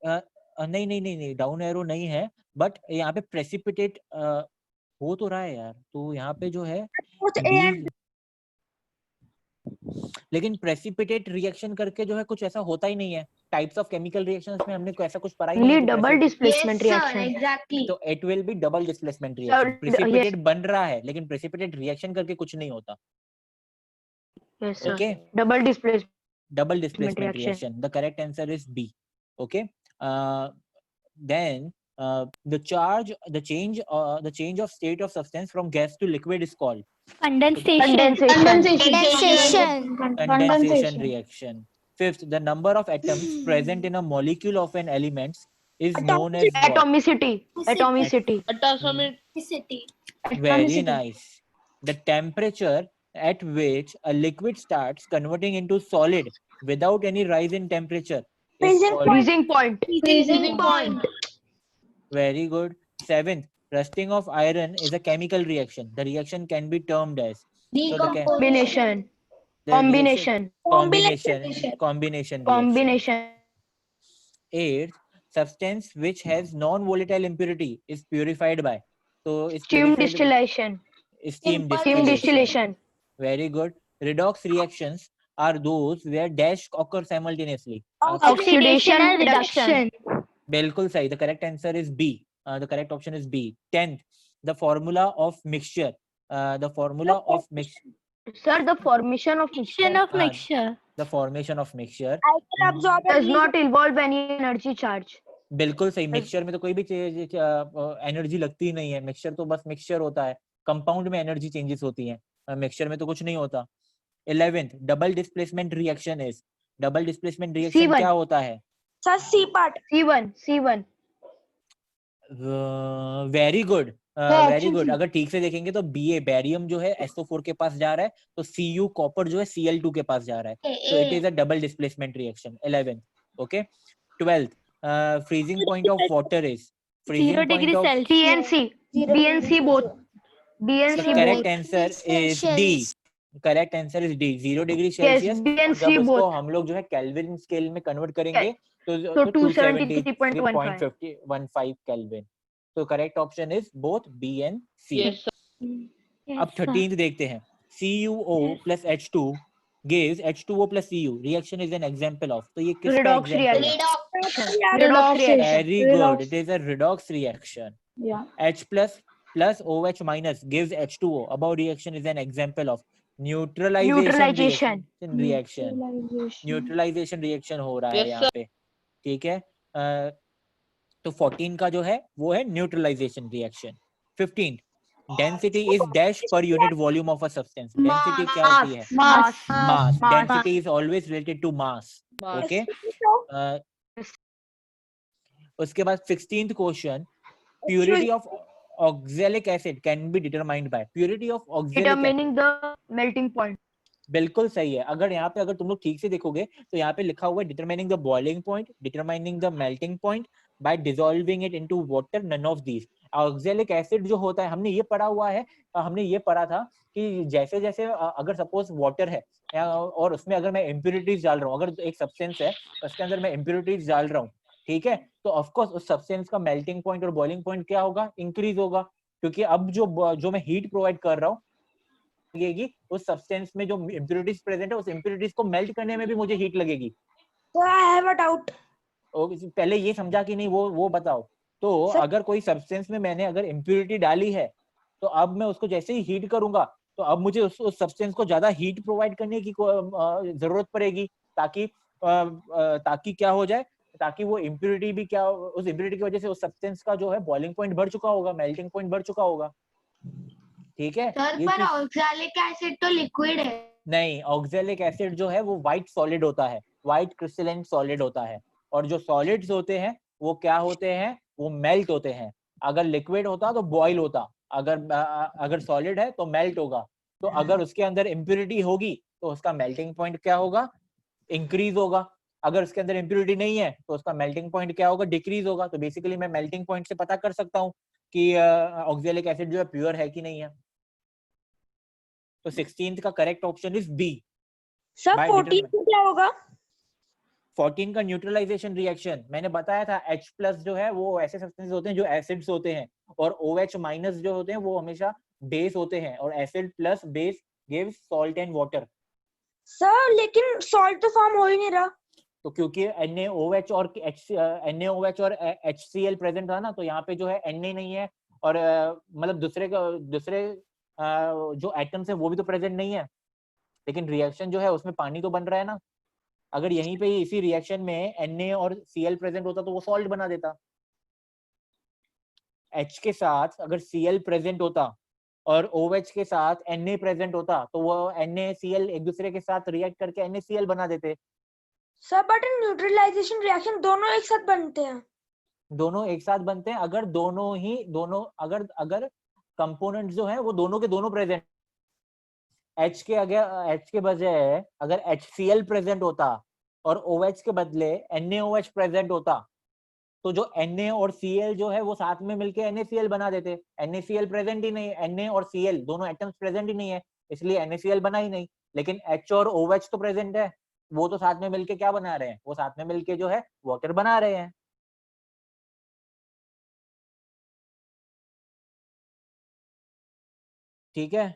नहीं नहीं नहीं नहीं down arrow नहीं है but यहाँ पे precipitate हो तो रहा है यार तो यहाँ पे जो है these- लेकिन प्रेसिपिटेट रिएक्शन करके जो है कुछ ऐसा होता ही नहीं है। टाइप्स ऑफ केमिकल रिएक्शंस में हमने ऐसा कुछ पढ़ा ही नहीं Only है कि double precipitate- displacement Yes, sir, reaction. exactly. तो it will be double displacement Sir, reaction. yes. Precipitate बन रहा है लेकिन प्रेसिपिटेट रिएक्शन करके कुछ नहीं होता। Yes sir. Okay, Double displacement. double displacement reaction. reaction. The correct answer is B. Okay, then the change of state of substance from gas to liquid is called Condensation. Condensation. condensation reaction. Fifth, the number of atoms present in a molecule of an element is known as what? Atomicity. Atomicity. Atomicity. Very nice. The temperature at which a liquid starts converting into solid without any rise in temperature is called Freezing point. Freezing point. very good. Seventh, rusting of iron is a chemical reaction. The reaction can be termed as so the Combination. the Combination. combination reaction. Combination. Eighth, substance which has non-volatile impurity is purified by so is Steam purified distillation. steam Simple Steam distillation. distillation. Very good. Redox reactions are those where dash occur simultaneously. Oxidation and reduction. बिल्कुल सही. The correct answer is B. The correct option is B. 10th, the formula of mixture. The formula of mixture. Sir, the formation of Formation mixture of mixture. The formation of mixture. does not involve any energy charge. बिल्कुल सही. Mixture में तो कोई भी energy लगती ही नहीं है. Mixture तो बस मिक्सचर होता है. कंपाउंड में एनर्जी चेंजेस होती हैं. मिक्सचर में तो कुछ नहीं होता. 11th double displacement reaction is, double displacement reaction C1. क्या होता है? Sir C part. C1. Very good, हाँ, वेरी option गुड। C. अगर ठीक से देखेंगे तो Ba बैरियम जो है SO4 के पास जा रहा है, तो Cu कॉपर जो है Cl2 के पास जा रहा है, तो it is a double displacement reaction. 11th, okay. 12th freezing point of water is, 0 freezing degree point of, Celsius. C and C. B and C both. B and the C correct both. answer is D, correct answer is D, 0 degree Yes, Celsius. B and जब C उसको both. हम लोग जो है kelvin scale में convert करेंगे तो So 273.15. 273.15 kelvin. तो correct option is both B and C. Yes, sir. Yes, अब 13th देखते हैं, CuO plus H2 gives H2O plus Cu, reaction is an example of, तो ये किसका Redox एग्जांपल है? reaction. Redox Redox reaction. Very good, it is a redox reaction. Yeah. H plus OH minus gives H2O, above reaction is an example of neutralization reaction. Neutralization reaction हो रहा है Yes, यहाँ पे, ठीक है। तो 14 का जो है वो है neutralization reaction. 15 density is dash per unit volume of a substance, density क्या होती है? Mass. Mass, density is always related to mass, Mass. Okay. उसके बाद 16th question, purity of oxalic acid can be determined by, purity of oxalic acid, Determining the melting point. बिल्कुल सही है। अगर यहाँ पे अगर तुम लोग ठीक से देखोगे तो यहाँ पे लिखा हुआ है determining the boiling point, determining the melting point by dissolving it into water, none of these. Oxalic acid जो होता है, हमने ये पढ़ा हुआ है, हमने ये पढ़ा था कि जैसे जैसे अगर सपोज वाटर है और उसमें अगर मैं इम्प्यूरिटीज डाल रहा हूँ, अगर एक सब्सटेंस है उसके अंदर मैं इम्प्यूरिटीज डाल रहा हूँ, ठीक है, तो ऑफकोर्स उस सब्सटेंस का मेल्टिंग पॉइंट और बॉइलिंग पॉइंट क्या होगा? इंक्रीज होगा, क्योंकि अब जो मैं हीट प्रोवाइड कर रहा हूँ लगेगी उस सब्सटेंस में जो इम्प्यूरिटीज प्रेजेंट है, उस इम्प्यूरिटीज को मेल्ट करने में भी मुझे हीट लगेगी। I have a doubt. पहले ये समझा कि नहीं वो बताओ। तो सर- अगर कोई सब्सटेंस में मैंने अगर इम्प्यूरिटी डाली है तो अब मैं उसको जैसे ही हीट करूंगा तो अब मुझे उस सब्सटेंस को ज्यादा हीट प्रोवाइड करने की जरूरत पड़ेगी, ताकि क्या हो जाए, ताकि वो इम्प्यूरिटी भी क्या, उस इम्प्यूरिटी की वजह से उस सब्सटेंस का जो है बॉइलिंग पॉइंट बढ़ चुका होगा, मेल्टिंग पॉइंट बढ़ चुका होगा, ठीक है। सर ये पर चीज ऑक्सैलिक एसिड तो लिक्विड है। नहीं, ऑक्सैलिक एसिड जो है वो व्हाइट सॉलिड होता है, व्हाइट क्रिस्टलाइन सॉलिड होता है, और जो सॉलिड्स होते हैं वो क्या होते हैं? वो मेल्ट होते हैं। अगर लिक्विड होता तो बॉइल होता, अगर सॉलिड है तो मेल्ट होगा। तो अगर उसके अंदर इम्प्यूरिटी होगी तो उसका मेल्टिंग पॉइंट क्या होगा? इंक्रीज होगा। अगर उसके अंदर इम्प्यूरिटी नहीं है तो उसका मेल्टिंग पॉइंट क्या होगा? डिक्रीज होगा। तो बेसिकली मैं मेल्टिंग पॉइंट से पता कर सकता हूँ कि ऑक्सैलिक एसिड जो है प्योर है कि नहीं है। तो 16th का correct option is B. Sir By 14 में क्या होगा? 14 का न्यूट्रलाइजेशन रिएक्शन मैंने बताया था, H प्लस जो है वो ऐसे सब्सटेंस होते हैं जो एसिड्स होते हैं, और OH माइनस जो होते हैं वो हमेशा बेस होते हैं, और acid plus base gives salt and water. Sir लेकिन सॉल्ट तो फॉर्म हो ही नहीं रहा। तो क्योंकि NaOH और NaOH और HCl प्रेजेंट था ना, तो यहाँ पे जो है Na नहीं है, और मतलब दूसरे जो एटम्स है वो भी तो प्रेजेंट नहीं है, लेकिन रिएक्शन जो है उसमें पानी तो बन रहा है ना। अगर यहीं पे इसी रिएक्शन में Na और Cl प्रेजेंट होता तो वो सॉल्ट बना देता। H के साथ अगर Cl प्रेजेंट होता और OH के साथ Na प्रेजेंट होता तो वो NaCl एक दूसरे के साथ रिएक्ट करके NaCl बना देते। सर बट न्यूट्रलाइजेशन रिएक्शन दोनों एक साथ बनते हैं। दोनों एक साथ बनते हैं अगर अगर कंपोनेंट जो है वो दोनों के दोनों प्रेजेंट। H के बजाय अगर HCl प्रेजेंट होता और OH के बदले NaOH प्रेजेंट होता तो जो Na और Cl जो है वो साथ में मिलके NaCl बना देते। NaCl प्रेजेंट ही नहीं, Na और Cl दोनों एटम्स प्रेजेंट ही नहीं है, इसलिए NaCl बना ही नहीं। लेकिन H और OH तो प्रेजेंट है, वो तो साथ में मिलके क्या बना रहे हैं? वो साथ में मिलके जो है वाटर बना रहे हैं। ठीक है।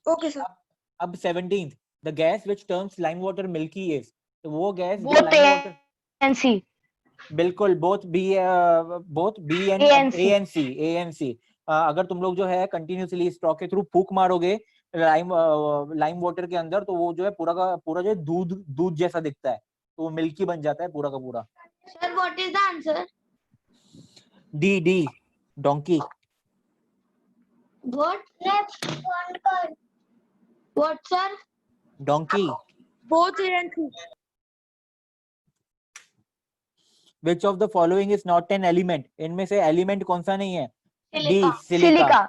Okay sir. अब 17th, the gas which turns lime water milky is, तो वो गैस जो Both lime A water, and C. बिल्कुल both B and A and C. A and C। अगर तुम लोग जो है कंटिन्यूसली स्ट्रॉ के थ्रू फूक मारोगे लाइम वाटर के अंदर तो वो जो है पूरा का पूरा जो है दूध जैसा दिखता है, तो वो मिल्की बन जाता है पूरा का पूरा। Sir what is the answer? D donkey. What? What, sir? Donkey. Both A and C. Which of the following is not an element? इनमें से element कौन सा नहीं है? D. Silica.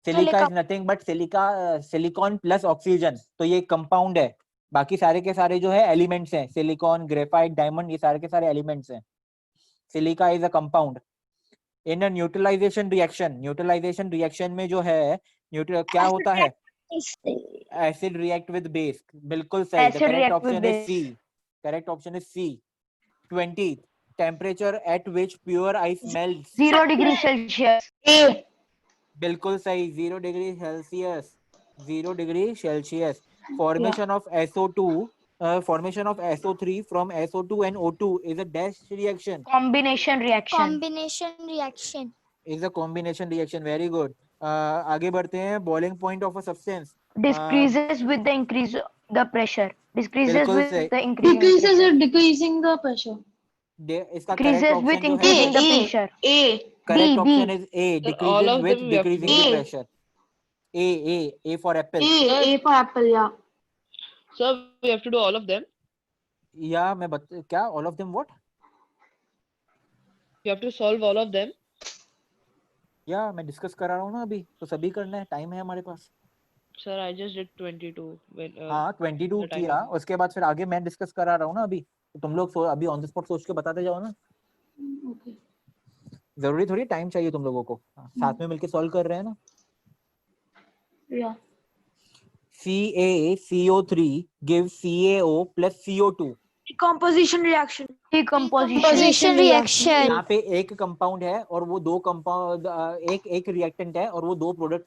Silica is nothing but silicon plus oxygen. तो ये compound है. बाकी सारे के सारे जो है elements हैं. Silicon, graphite, diamond, ये सारे के सारे elements हैं. Silica is a compound. In a neutralization reaction में जो है क्या होता है? Acid react with base. बिल्कुल सही. The correct option is C. Correct option is C. 20. Temperature at which pure ice melts. 0 degree Celsius. A. बिल्कुल सही. 0 degree Celsius. 0 degree Celsius. Formation of SO2. Formation of SO3 from SO2 and O2 is a dash reaction. Combination reaction. Combination reaction. Is a combination reaction. Very good. आगे बढ़ते हैं. Boiling point of a substance. Decreases with the increase the pressure. Decreases बिल्कुल with सही. the increase. Decreases with decreasing the pressure. इसका correct Decreases with option जो increasing है, the pressure. A. correct B. option is A. Sir, all Decreases of with them we have to decreasing do. the pressure. A for apple. A for apple, yeah. Sir, we have to do all of them. या मैं क्या all of them what? You have to solve all of them. या मैं discuss करा रहा हूँ ना अभी, तो सभी करना है. टाइम है हमारे पास. Sir, I just did 22. When, हाँ 22 the time किया. is- उसके बाद फिर आगे मैं डिस्कस करा रहा हूँ ना अभी. तो तुम लोग अभी ऑन द स्पॉट सोच के बताते जाओ ना. Okay. जरूरी थोड़ी टाइम चाहिए तुम लोगों को. साथ में मिलके सॉल्व कर रहे हैं ना. Yeah. CaCO3 gives CaO plus CO2. Decomposition reaction. Decomposition reaction. यहाँ पे एक कंपाउंड है और वो दो कंपाउंड, एक रिएक्टेंट है और वो दो प्रोडक्ट.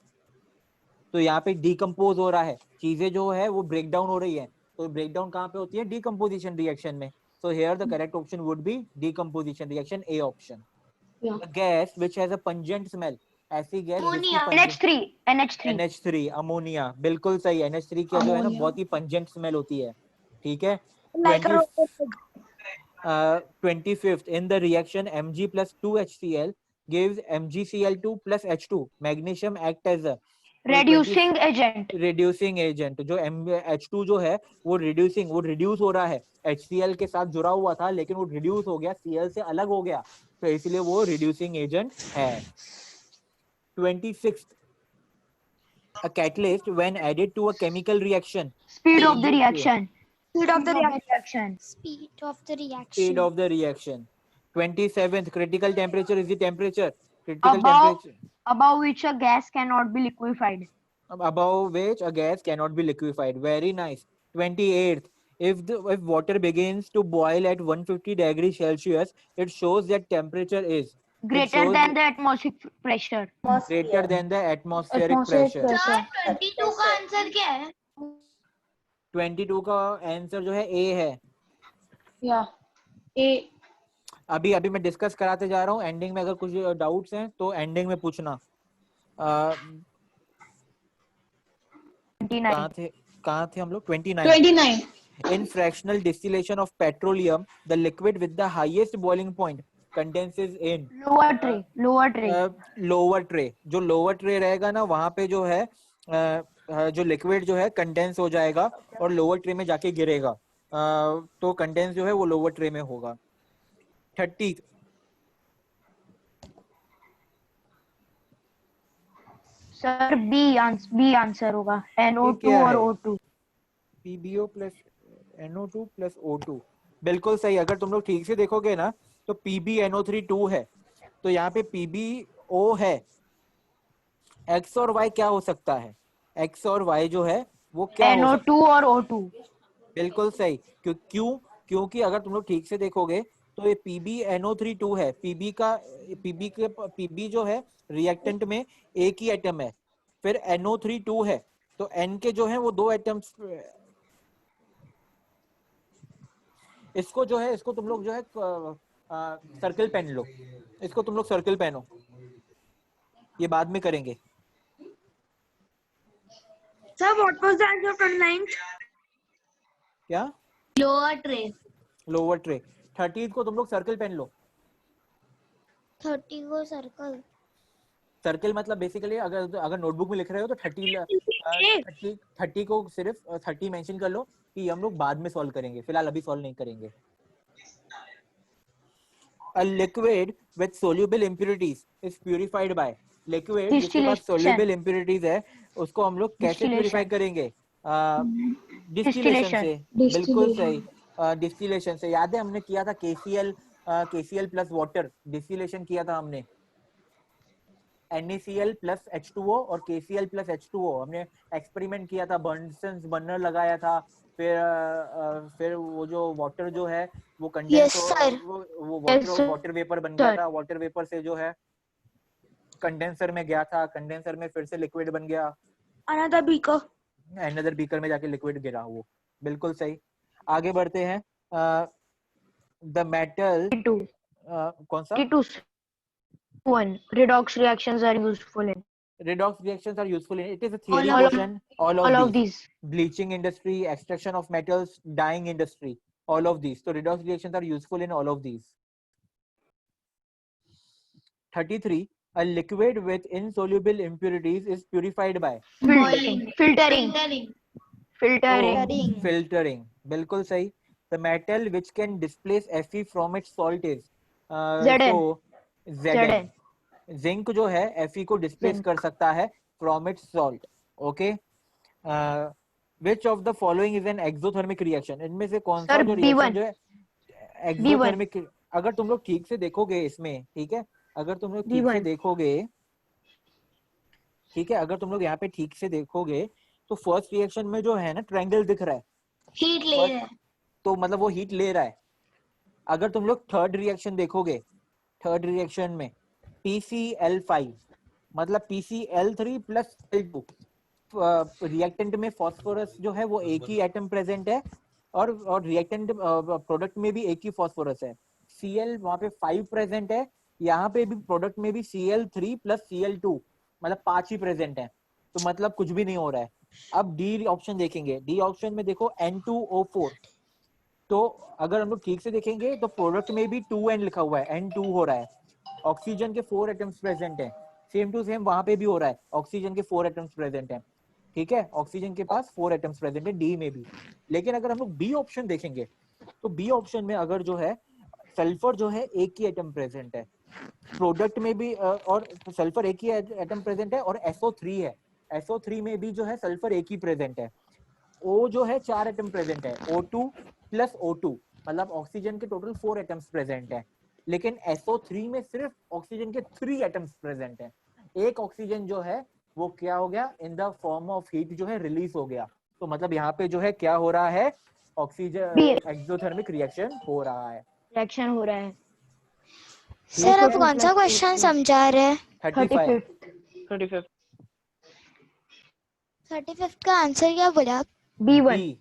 तो यहाँ पे डिकम्पोज हो रहा है. चीजें जो है वो ब्रेक डाउन हो रही है. तो ब्रेक डाउन कहाँ पे होती है? डिकम्पोजिशन रिएक्शन में. So here the correct option would be decomposition reaction, A option. Yeah. Gas which has a pungent smell. ऐसी gas Ammonia. NH3. NH3 ammonia. बिल्कुल सही. NH3 की जो है ना Ammonia. बहुत ही पंजेंट स्मेल होती है. ठीक है. 25th in the reaction Mg plus 2HCl gives MgCl2 plus H2. Magnesium act as a Reducing agent. reducing agent. जो H2 जो है वो reduce हो रहा है. HCl के साथ जुड़ा हुआ था लेकिन वो reduce हो गया, Cl से अलग हो गया, तो इसलिए वो reducing agent है. 26th, a catalyst when added to a chemical reaction. Speed of the reaction. Speed of the reaction. Speed of the reaction. Speed of the reaction. 27th, critical temperature is the temperature. Critical Above- temperature Above which a gas cannot be liquefied. above which a gas cannot be liquefied. Very nice. 28th, if water begins to boil at 150 degrees Celsius, it shows that temperature is Greater shows- than the atmospheric pressure. greater than the atmospheric pressure. Sir 22 का answer क्या है? 22 का answer जो है ए है. Yeah. A. अभी मैं discuss कराते जा रहा हूँ. एंडिंग में अगर कुछ डाउट्स हैं तो एंडिंग में पूछना. 29. कहाँ थे हम लोग? 29. 29. In fractional distillation of petroleum, the liquid with the highest boiling point condenses in Lower tray. lower tray. जो lower tray रहेगा ना वहाँ पे जो है जो लिक्विड जो है कंडेंस हो जाएगा और लोअर ट्रे में जाके गिरेगा. तो कंडेंस जो है वो लोअर ट्रे में होगा. 30. सर बी आंसर होगा. NO2 क्या और है? O2. PbO plus NO2 plus O2. बिल्कुल सही. अगर तुम लोग ठीक से देखोगे ना तो PbNO3 2 है. तो यहाँ पे PbO है. X और Y क्या हो सकता है? X और Y जो है वो क्या हो सकता NO2 और O2. बिल्कुल सही. क्योंकि अगर तुम लोग ठीक से देखोगे तो ये PbNO3 2 है. PB जो है रिएक्टेंट में एक ही एटम है. फिर NO3 2 है तो N के जो है वो दो एटम्स. इसको जो है इसको तुम लोग जो है सर्कल पेन लो. इसको तुम लोग सर्कल पेनो. ये बाद में करेंगे. Sir, what was the answer for 29th? क्या? Lower tray. Lower tray. 30 को तुम लोग सर्कल पेन लो. 30 को सर्कल. सर्कल मतलब बेसिकली अगर नोटबुक में लिख रहे हो तो 30 को सिर्फ 30 मेंशन कर लो कि हम लोग बाद में सॉल्व करेंगे, फिलहाल अभी सॉल्व नहीं करेंगे। A liquid with soluble impurities is purified by liquid जिसके पास soluble impurities है उसको हम लोग कैसे प्यूरिफाई करेंगे? डिस्टिलेशन से। बिल्कुल सही, डिस्टिलेशन से। याद है हमने किया था KCl प्लस वाटर, डिस्टिलेशन किया था हमने। NaCl प्लस H2O और KCl प्लस H2O हमने एक्सपेरिमेंट किया था, बर्नसन बर्नर लगाया था, फिर वो जो वाटर जो है वो कंडेंस वो वाटर वेपर बन गया था, वाटर वेपर से जो है कंडेंसर में गया था, कंडेंसर में फिर से लिक्विड बन गया, अनदर बीकर में जाके लिक्विड गिरा वो। बिल्कुल सही। आगे बढ़ते हैं। द मेटल कौन सा? Redox reactions are useful in. Redox reactions are useful in. It is a theory question. All of these. Bleaching industry, extraction of metals, dyeing industry. All of these. So redox reactions are useful in all of these. 33. A liquid with insoluble impurities is purified by boiling, filtering. Filtering. बिल्कुल सही. The metal which can displace Fe from its salt is Zn. Zinc जो है Fe को displace कर सकता है from its salt. Okay, which of the following is an exothermic reaction? इनमें से कौन सा जो रिएक्शन जो है एक्सोथर्मिक? अगर तुम लोग ठीक से देखोगे इसमें, ठीक है, अगर तुम लोग ठीक से देखोगे, ठीक है, अगर तुम लोग यहाँ पे ठीक से देखोगे तो फर्स्ट रिएक्शन में जो है ना ट्रायंगल दिख रहा है, हीट ले रहा है, तो मतलब वो हीट ले रहा है। अगर तुम लोग थर्ड रिएक्शन देखोगे, थर्ड रिएक्शन में PCl5 मतलब PCl3 प्लस L2, रिएक्टेंट में फास्फोरस जो है वो एक ही एटम प्रेजेंट है और रिएक्टेंट प्रोडक्ट में भी एक ही फास्फोरस है। Cl वहां पे 5 प्रेजेंट है, यहाँ पे भी प्रोडक्ट में भी Cl3 प्लस Cl2 मतलब 5 ही प्रेजेंट है, तो मतलब कुछ भी नहीं हो रहा है। अब डी ऑप्शन देखेंगे, डी ऑप्शन में देखो N2O4, तो अगर हम लोग ठीक से देखेंगे तो प्रोडक्ट में भी 2N लिखा हुआ है, N2 हो रहा है। ऑक्सीजन के 4 एटम्स प्रेजेंट हैं, सेम टू सेम वहां पे भी हो रहा है, ऑक्सीजन के 4 एटम्स प्रेजेंट हैं, ठीक है, ऑक्सीजन के पास 4 एटम्स प्रेजेंट है डी में भी। लेकिन अगर हम लोग बी ऑप्शन देखेंगे तो बी ऑप्शन में अगर जो है सल्फर जो है एक ही एटम प्रेजेंट है, प्रोडक्ट में भी और सल्फर एक ही एटम प्रेजेंट है, और SO3 है, SO3 में भी जो है सल्फर एक ही प्रेजेंट है। O जो है 4 एटम प्रेजेंट है, O2 प्लस O2 मतलब ऑक्सीजन के टोटल 4 एटम्स प्रेजेंट है, लेकिन SO3 में सिर्फ ऑक्सीजन के 3 एटम्स प्रेजेंट हैं। एक ऑक्सीजन जो है वो क्या हो गया, in the form of heat जो है रिलीज हो गया, तो मतलब यहाँ पे जो है क्या हो रहा है, ऑक्सीजन एक्सोथर्मिक रिएक्शन हो रहा है, रिएक्शन हो रहा है। सर आप कौन सा क्वेश्चन समझा रहे हैं? 35 का आंसर क्या बोला? B1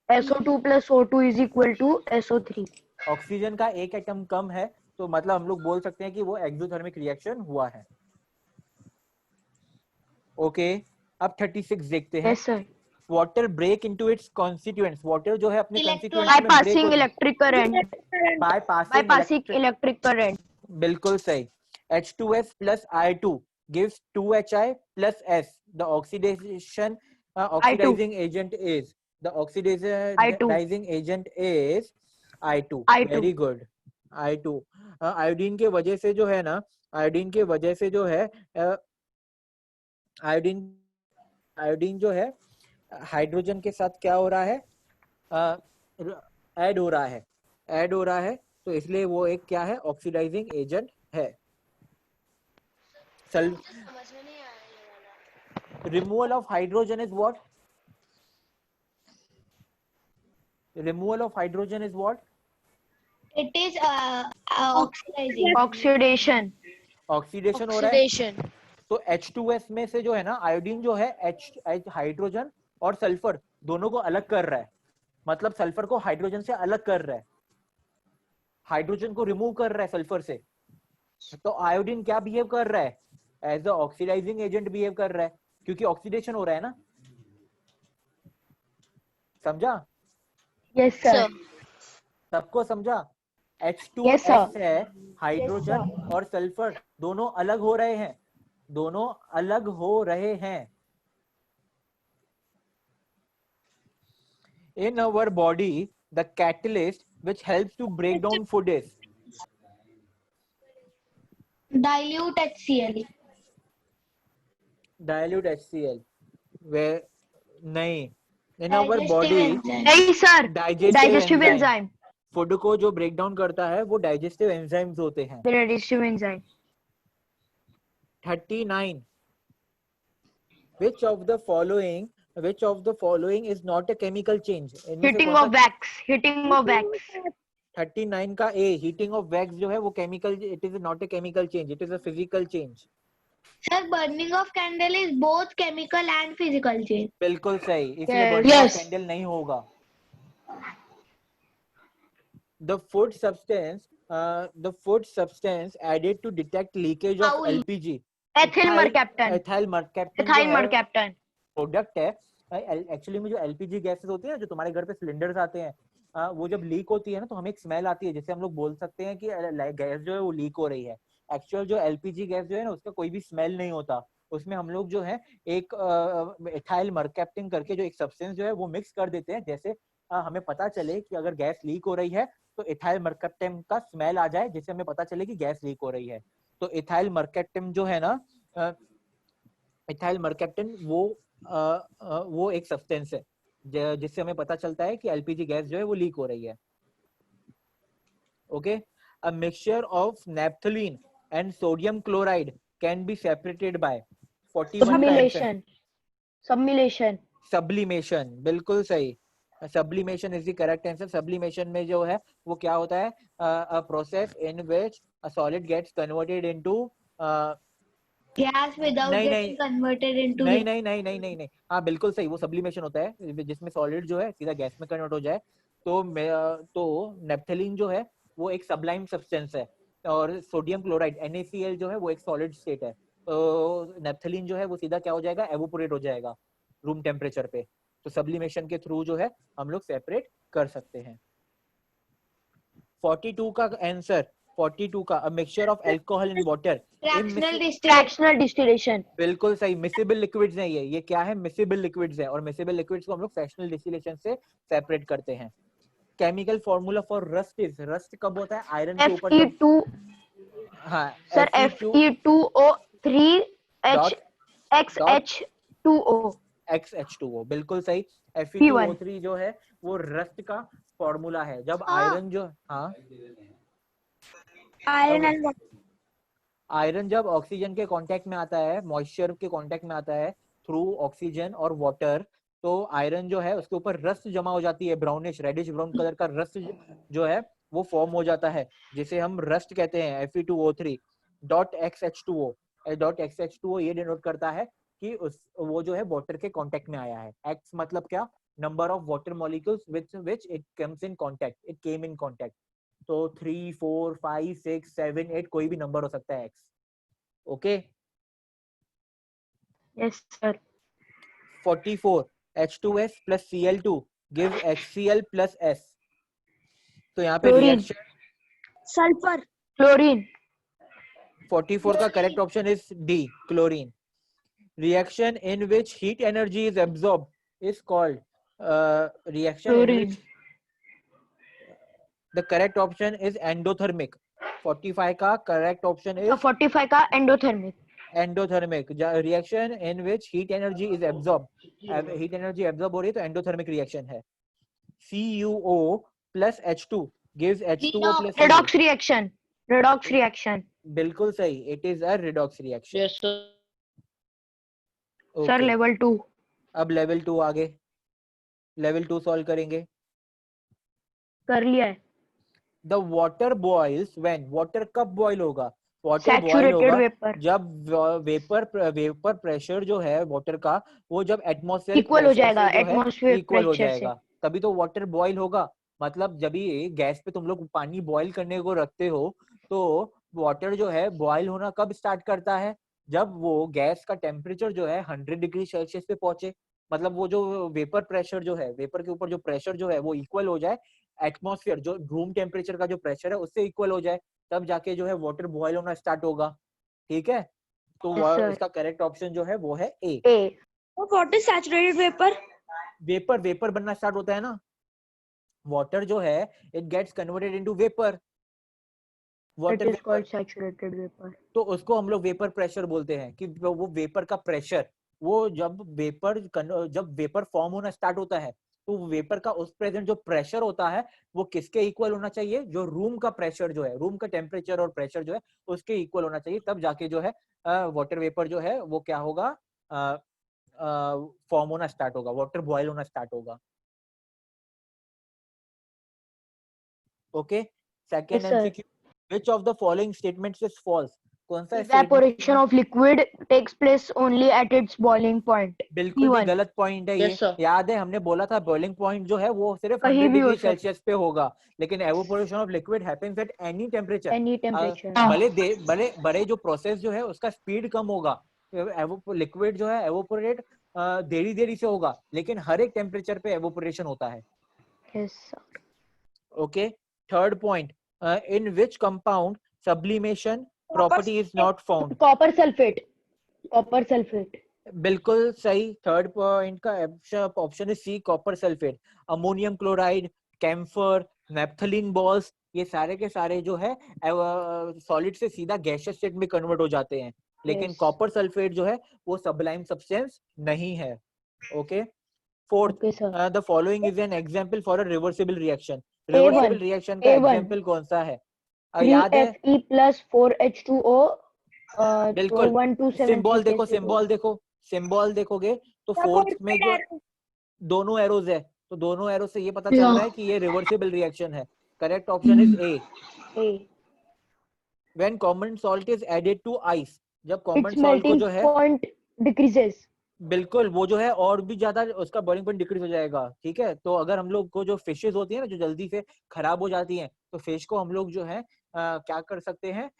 SO2 plus O2 is equal to SO3। Oxygen का एक एटम कम है, तो मतलब हम लोग बोल सकते हैं कि वो एक्सोथर्मिक रिएक्शन हुआ है। ओके, अब 36 देखते हैं। Yes sir. Water break into its constituents, water जो है अपने कॉन्स्टिट्यूएंट्स में passing electric current, by passing electric current. बिल्कुल सही। H2S plus I2 gives 2HI plus S. The oxidation oxidizing agent is I2. Very good. I2 iodine के वजह से जो है ना, आयोडीन के वजह से जो है आयोडीन जो है हाइड्रोजन के साथ क्या हो रहा है, ऐड हो रहा है, तो इसलिए वो एक क्या है, ऑक्सीडाइजिंग एजेंट है। Removal of hydrogen is what? Removal of hydrogen is what? It is oxidizing. Oxidation हो रहा है। तो H2S में से जो है ना आयोडीन जो है हाइड्रोजन और सल्फर दोनों को अलग कर रहा है, मतलब सल्फर को हाइड्रोजन से अलग कर रहा है, हाइड्रोजन को रिमूव कर रहा है सल्फर से। तो आयोडीन क्या बिहेव कर रहा है, as a oxidizing agent behave कर रहा है, क्योंकि ऑक्सीडेशन हो रहा है ना, समझा? Yes sir. सबको समझा? H2S है, हाइड्रोजन और सल्फर दोनों अलग हो रहे हैं, दोनों अलग हो रहे हैं। In our body, the catalyst which helps to break down food is dilute HCl. dilute HCl. Where नहीं, in our Digestive body enzyme. नहीं sir, digestive digestive enzyme. enzyme. Food को जो ब्रेक डाउन करता है वो डाइजेस्टिव एंजाइम्स होते हैं। The digestive enzyme. 39. Which of the following is not a chemical change? इनमें से Heating कौन सा of wax. Heating of wax. 39 का A, हीटिंग ऑफ वैक्स जो है वो chemical, it is not a chemical change, it is a physical change. Sir, burning of candle is both chemical and physical change. बिल्कुल सही, इसलिए Yes. Burning of Yes. Candle नहीं होगा। The food substance added to detect leakage of Foul. LPG. Ethyl mercaptan. Ethyl mercaptan Ethyl mercaptan. Product है। Actually में जो LPG gases होती है ना, जो तुम्हारे घर पे सिलेंडर्स आते हैं, वो जब लीक होती है ना तो हमें एक स्मेल आती है, जिससे हम लोग बोल सकते हैं कि गैस जो है वो लीक हो रही है। एक्चुअल जो एलपीजी गैस जो है ना उसका कोई भी स्मेल नहीं होता, उसमें हम लोग जो है एक एथाइल मर्कैप्टन करके जो एक सब्सटेंस जो है वो मिक्स कर देते हैं, जैसे हमें पता चले कि अगर गैस लीक हो रही है तो एथाइल मर्कैप्टन का स्मेल आ जाए, जिससे हमें पता चले कि गैस लीक हो रही है। तो एथाइल मर्कैप्टन जो है ना, एथाइल मर्कैप्टन वो एक सब्सटेंस है जिससे हमें पता चलता है कि एलपीजी गैस जो है वो लीक हो रही है। Okay, a mixture of naphthalene and sodium chloride can be separated by 41 Sublimation. Sublimation. Sublimation. बिल्कुल सही, sublimation is the correct answer. Sublimation में जो है वो क्या होता है, a process in which a solid gets converted into Gas without नहीं getting converted into नहीं gas. नहीं, हाँ बिल्कुल सही, वो सब्लिमेशन होता है जिसमें सॉलिड जो है सीधा गैस में कन्वर्ट हो जाए। तो नेप्थलीन जो है वो एक सबलाइम सब्सटेंस है, और सोडियम क्लोराइड NaCl जो है वो एक सॉलिड स्टेट है। तो नेप्थलीन जो है वो सीधा क्या हो जाएगा, एवोपोरेट हो जाएगा रूम टेम्परेचर पे। तो सब्लिमेशन के थ्रू जो है हम लोग सेपरेट कर सकते हैं। 42 का आंसर, 42 का, अ mixture of alcohol in water. Fractional distillation. Fractional distillation. बिल्कुल सही, मिसिबल लिक्विड्स है ये क्या है, मिसिबल लिक्विड्स है, और मिसिबल लिक्विड्स को हम लोग फ्रैक्शनल डिस्टिलेशन से सेपरेट करते हैं। Chemical formula for rust is, rust कब होता है, आयरन के ऊपर जब, Fe2. हाँ Sir, Fe2O3 dot XH2O. XH2O, बिल्कुल सही। P1. Fe2O3 जो है वो रस्ट का फॉर्मूला है। जब आयरन जो, हाँ आयरन एंड आयरन जब ऑक्सीजन के कांटेक्ट में आता है, मॉइस्चर के कांटेक्ट में आता है थ्रू ऑक्सीजन और वाटर, तो आयरन जो है उसके ऊपर रस्ट जमा हो जाती है, ब्राउनिश रेडिश ब्राउन कलर का रस्ट जो है वो फॉर्म हो जाता है, जिसे हम रस्ट कहते हैं। Fe2O3 dot XH2O, dot XH2O ये डिनोट करता है कि वो जो है वाटर के कांटेक्ट में आया है। X मतलब क्या, number of water molecules with which it comes in contact, it came in contact. तो 3, 4, 5, 6, 7, 8 कोई भी नंबर हो सकता है X। Okay, Yes, sir. 44 H2S plus Cl2 gives HCl plus S। तो यहाँ पे Chlorine. Reaction sulphur Chlorine. 44 का correct option is D, chlorine. Reaction in which heat energy is absorbed is called reaction in Chlorine. which the correct option is endothermic। 45 का correct option is 45 का endothermic. Endothermic. Reaction in which heat energy is absorb, heat energy absorb हो रही है तो endothermic reaction है। CuO plus H2 gives H2O plus Redox reaction. Redox reaction. बिल्कुल सही, it is a redox reaction. Yes, sir. Sir, level 2. अब level 2 आगे, level 2 solve करेंगे। कर लिया है. The water boils when, water कब बॉइल होगा, वाटर बॉइल Saturated होगा vapor. जब वेपर प्रेशर जो है वाटर का वो जब एटमॉस्फेयर Equal हो जाएगा atmosphere इक्वल हो pressure से. जाएगा, तभी तो वाटर बॉइल होगा। मतलब जब ये गैस पे तुम लोग पानी बॉइल करने को रखते हो तो वाटर जो है बॉइल होना कब स्टार्ट करता है, जब वो गैस का टेम्परेचर जो है 100 डिग्री सेल्सियस पे पहुंचे। मतलब वो जो वेपर प्रेशर जो है, वेपर के ऊपर जो प्रेशर जो है वो इक्वल हो जाए एटमॉस्फेयर जो रूम टेम्परेचर का जो प्रेशर है उससे इक्वल हो जाए, तब जाके जो है वाटर बॉइल होना स्टार्ट होगा। ठीक है, तो Yes, sir. इसका करेक्ट ऑप्शन जो है वो है A. A. What is saturated vapour? Vapour, vapour बनना स्टार्ट होता है ना, वाटर जो है it gets converted into vapour, It water is vapour. called saturated vapor. तो उसको हम लोग वेपर प्रेशर बोलते हैं कि वो वेपर का प्रेशर, वो जब वेपर फॉर्म होना स्टार्ट होता है तो वेपर का उस प्रेजेंट जो प्रेशर होता है वो किसके इक्वल होना चाहिए, जो रूम का प्रेशर जो है, रूम का टेम्परेचर और प्रेशर जो है उसके इक्वल होना चाहिए, तब जाके जो है वाटर वेपर जो है वो क्या होगा, फॉर्म होना स्टार्ट होगा, वाटर बॉयल होना स्टार्ट होगा। Okay, second Yes, sir. MCQ, which of the following statements is false? कौन सा Evaporation of liquid takes place only at its boiling point. बिल्कुल भी P1. गलत पॉइंट है ये। Yes, sir. याद है हमने बोला था बॉइलिंग पॉइंट जो है वो सिर्फ कहीं 100 भी हो डिग्री सकता है। सेल्सियस पे होगा, लेकिन evaporation of liquid happens at any temperature. Any temperature. भले बड़े जो प्रोसेस जो है उसका स्पीड कम होगा, लिक्विड जो है एवोपोरेट देरी देरी से होगा, लेकिन हर एक टेम्परेचर पे एवोपोरेशन होता है। Yes, sir. Okay, third point, in which compound sublimation property is not found? Copper sulfate. Copper sulfate. बिल्कुल सही, थर्ड पॉइंट का ऑप्शन है C, copper sulphate. Ammonium chloride, camphor, naphthalene balls, ये सारे के सारे जो है सॉलिड से सीधा गैसियस स्टेट में कन्वर्ट हो जाते हैं, लेकिन Yes. कॉपर सल्फेट जो है वो सबलाइम सब्सटेंस नहीं है। Okay, fourth, Okay, sir. The following is an example for a reversible reaction. A1. Reversible reaction का A1. एग्जांपल कौन सा है? याद है? 3Fe plus 4H2O. बिल्कुल, 1273 सिंबल देखो, K2O. सिंबल देखो, सिंबल देखोगे तो फोर्थ में जो दोनों एरोज है, तो दोनों एरो से ये पता चल रहा है कि ये रिवर्सिबल रिएक्शन है। Correct option is A. A. When common salt is added to ice, जब कॉमन Its सॉल्ट को melting जो है, point decreases. बिल्कुल वो जो है और भी ज्यादा उसका बॉइलिंग पॉइंट डिक्रीज हो जाएगा। ठीक है, तो अगर हम लोग को जो फिशेस होती है ना जो जल्दी से खराब हो जाती हैं, तो फिश को हम लोग जो है क्या कर सकते हैं,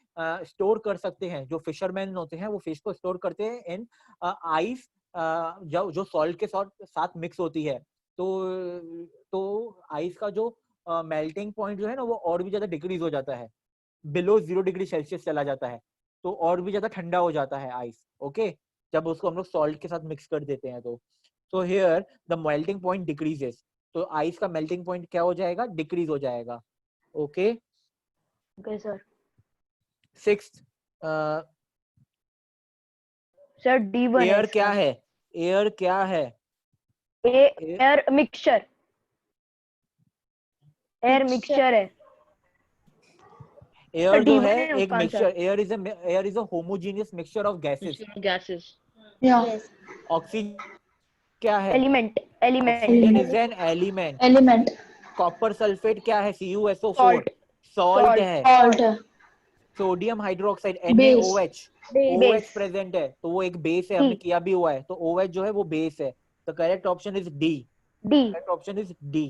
स्टोर कर सकते हैं। जो फिशरमैन होते हैं वो फिश को स्टोर करते हैं इन आइस, जो सॉल्ट के साथ मिक्स होती है। तो आइस का जो मेल्टिंग पॉइंट जो है ना वो और भी ज्यादा डिक्रीज हो जाता है, बिलो 0 डिग्री सेल्सियस चला जाता है, तो और भी ज्यादा ठंडा हो जाता है आइस। ओके, जब उसको हम लोग सॉल्ट के साथ मिक्स कर देते हैं तो सो here the melting point decreases, तो आइस का मेल्टिंग पॉइंट क्या हो जाएगा, डिक्रीज हो जाएगा। Okay, Okay, sir. Sixth, Sir, D1 है एयर इसका। क्या है? एयर क्या है? Air mixture. एयर मिक्सचर है। एयर जो है D1 है एक उसका mixture, answer. Air is a homogeneous mixture of gases. Gases. Yeah. Oxygen क्या है? Element. Oxygen element. Is an element. Element. Copper sulphate क्या है? CuSO4, salt. सॉल्ट है। Salt. Sodium hydroxide Base. NaOH, Base. OH present है, तो वो एक base है, हमने D. किया भी हुआ है, तो OH जो है वो बेस है। तो correct option is D. D. Correct option is D.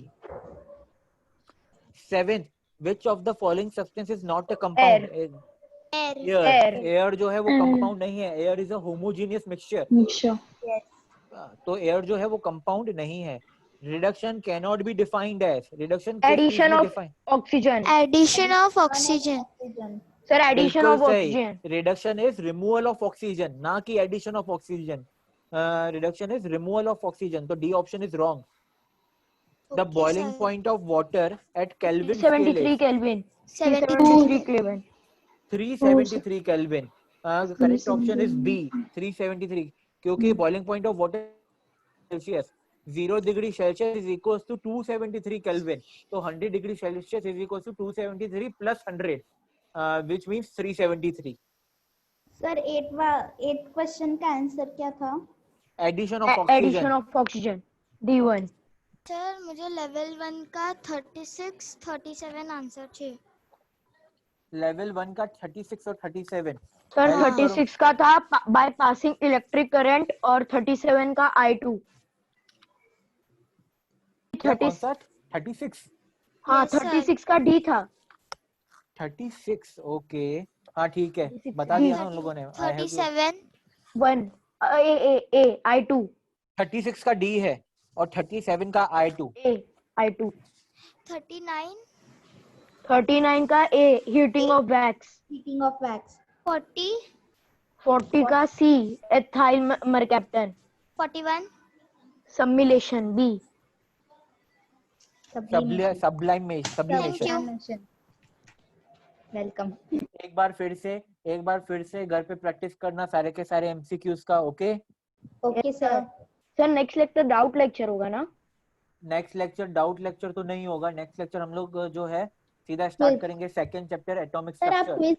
Seventh, which of the following substance is not a compound? Air. Air. Air जो है वो कंपाउंड नहीं है, air is a homogeneous mixture, Mixture. तो एयर जो है वो कंपाउंड नहीं है। Reduction can not be defined as, reduction addition of oxygen. Addition of oxygen. Sir addition बिल्कुल ऑफ सही, oxygen. Reduction is removal of oxygen, ना कि addition of oxygen. Reduction is removal of oxygen, तो D option is wrong. The Okay, boiling sir. Point of water at kelvin scale 73 is kelvin. 73. 73 kelvin. 373 kelvin. Correct option is B, 373, क्योंकि boiling point of water Celsius 0 degree Celsius is equals to 273 kelvin, तो 100 degree Celsius is equals to 273 plus 100, which means 373। Sir 8 question का answer क्या था? Addition of addition oxygen. Of oxygen. D1। Sir मुझे level 1 का 36 37 answer चाहिए। Level 1 का 36 और 37। Sir help करो। 36 का था बाय पासिंग इलेक्ट्रिक करंट और 37 का I2। क्या कौन सा? 36? हाँ Yes, sir. 36 का D था। 36, ओके, हाँ ठीक है, 36 बता दिया ना उन लोगों ने। 37. 1 A I2। 36 का डी है और 37 का I2। A I2। 39. 39 का A heating of wax. Heating of wax. 40. 40 का C, ethyl mercaptan. 41. Sublimation B. Sublimation. Welcome. एक बार फिर से घर पे प्रैक्टिस करना सारे के सारे एमसीक्यूज का। Okay okay sir. Sir next lecture doubt lecture होगा ना? नेक्स्ट लेक्चर डाउट लेक्चर तो नहीं होगा। नेक्स्ट लेक्चर हम लोग जो है सीधा स्टार्ट Quiz. करेंगे सेकंड चैप्टर एटॉमिक सर आप स्ट्रक्चर। क्विज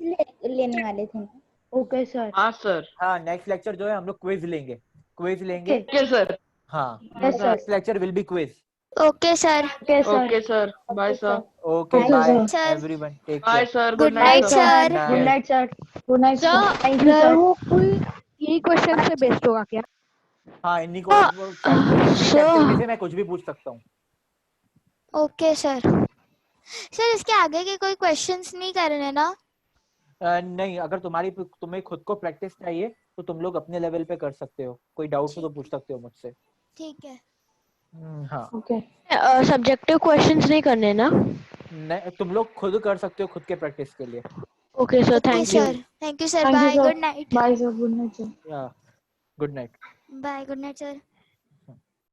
लेने वाले थे ना? Okay sir. हाँ सर। हाँ नेक्स्ट लेक्चर जो है हम लोग क्विज लेंगे। Okay sir. हाँ Yes, sir. Next lecture will be quiz. Okay, sir. Okay sir. Okay sir. Bye sir. Okay Thank you, bye sir. Everyone, take bye care. Sir. Good night, sir. Good night sir. Good night sir. Thank you sir. वो कोई यही question से based होगा क्या? हाँ इन्हीं को activity से मैं कुछ भी पूछ सकता हूँ। Okay, sir. सर इसके आगे के कोई क्वेश्चंस नहीं करने ना? नहीं, अगर तुम्हें खुद को प्रैक्टिस चाहिए तो तुम लोग अपने लेवल पे कर सकते हो। कोई डाउट हो तो पूछ सकते हो मुझसे। ठीक है। हाँ ओके। सब्जेक्टिव क्वेश्चंस नहीं करने ना? तुम लोग खुद कर सकते हो खुद के प्रैक्टिस के लिए। Okay sir, Okay, thank you. sir. Thank you, sir. Thank you, Bye. sir. Good night. Bye sir. Good night sir. Good night. Bye. Good night, sir.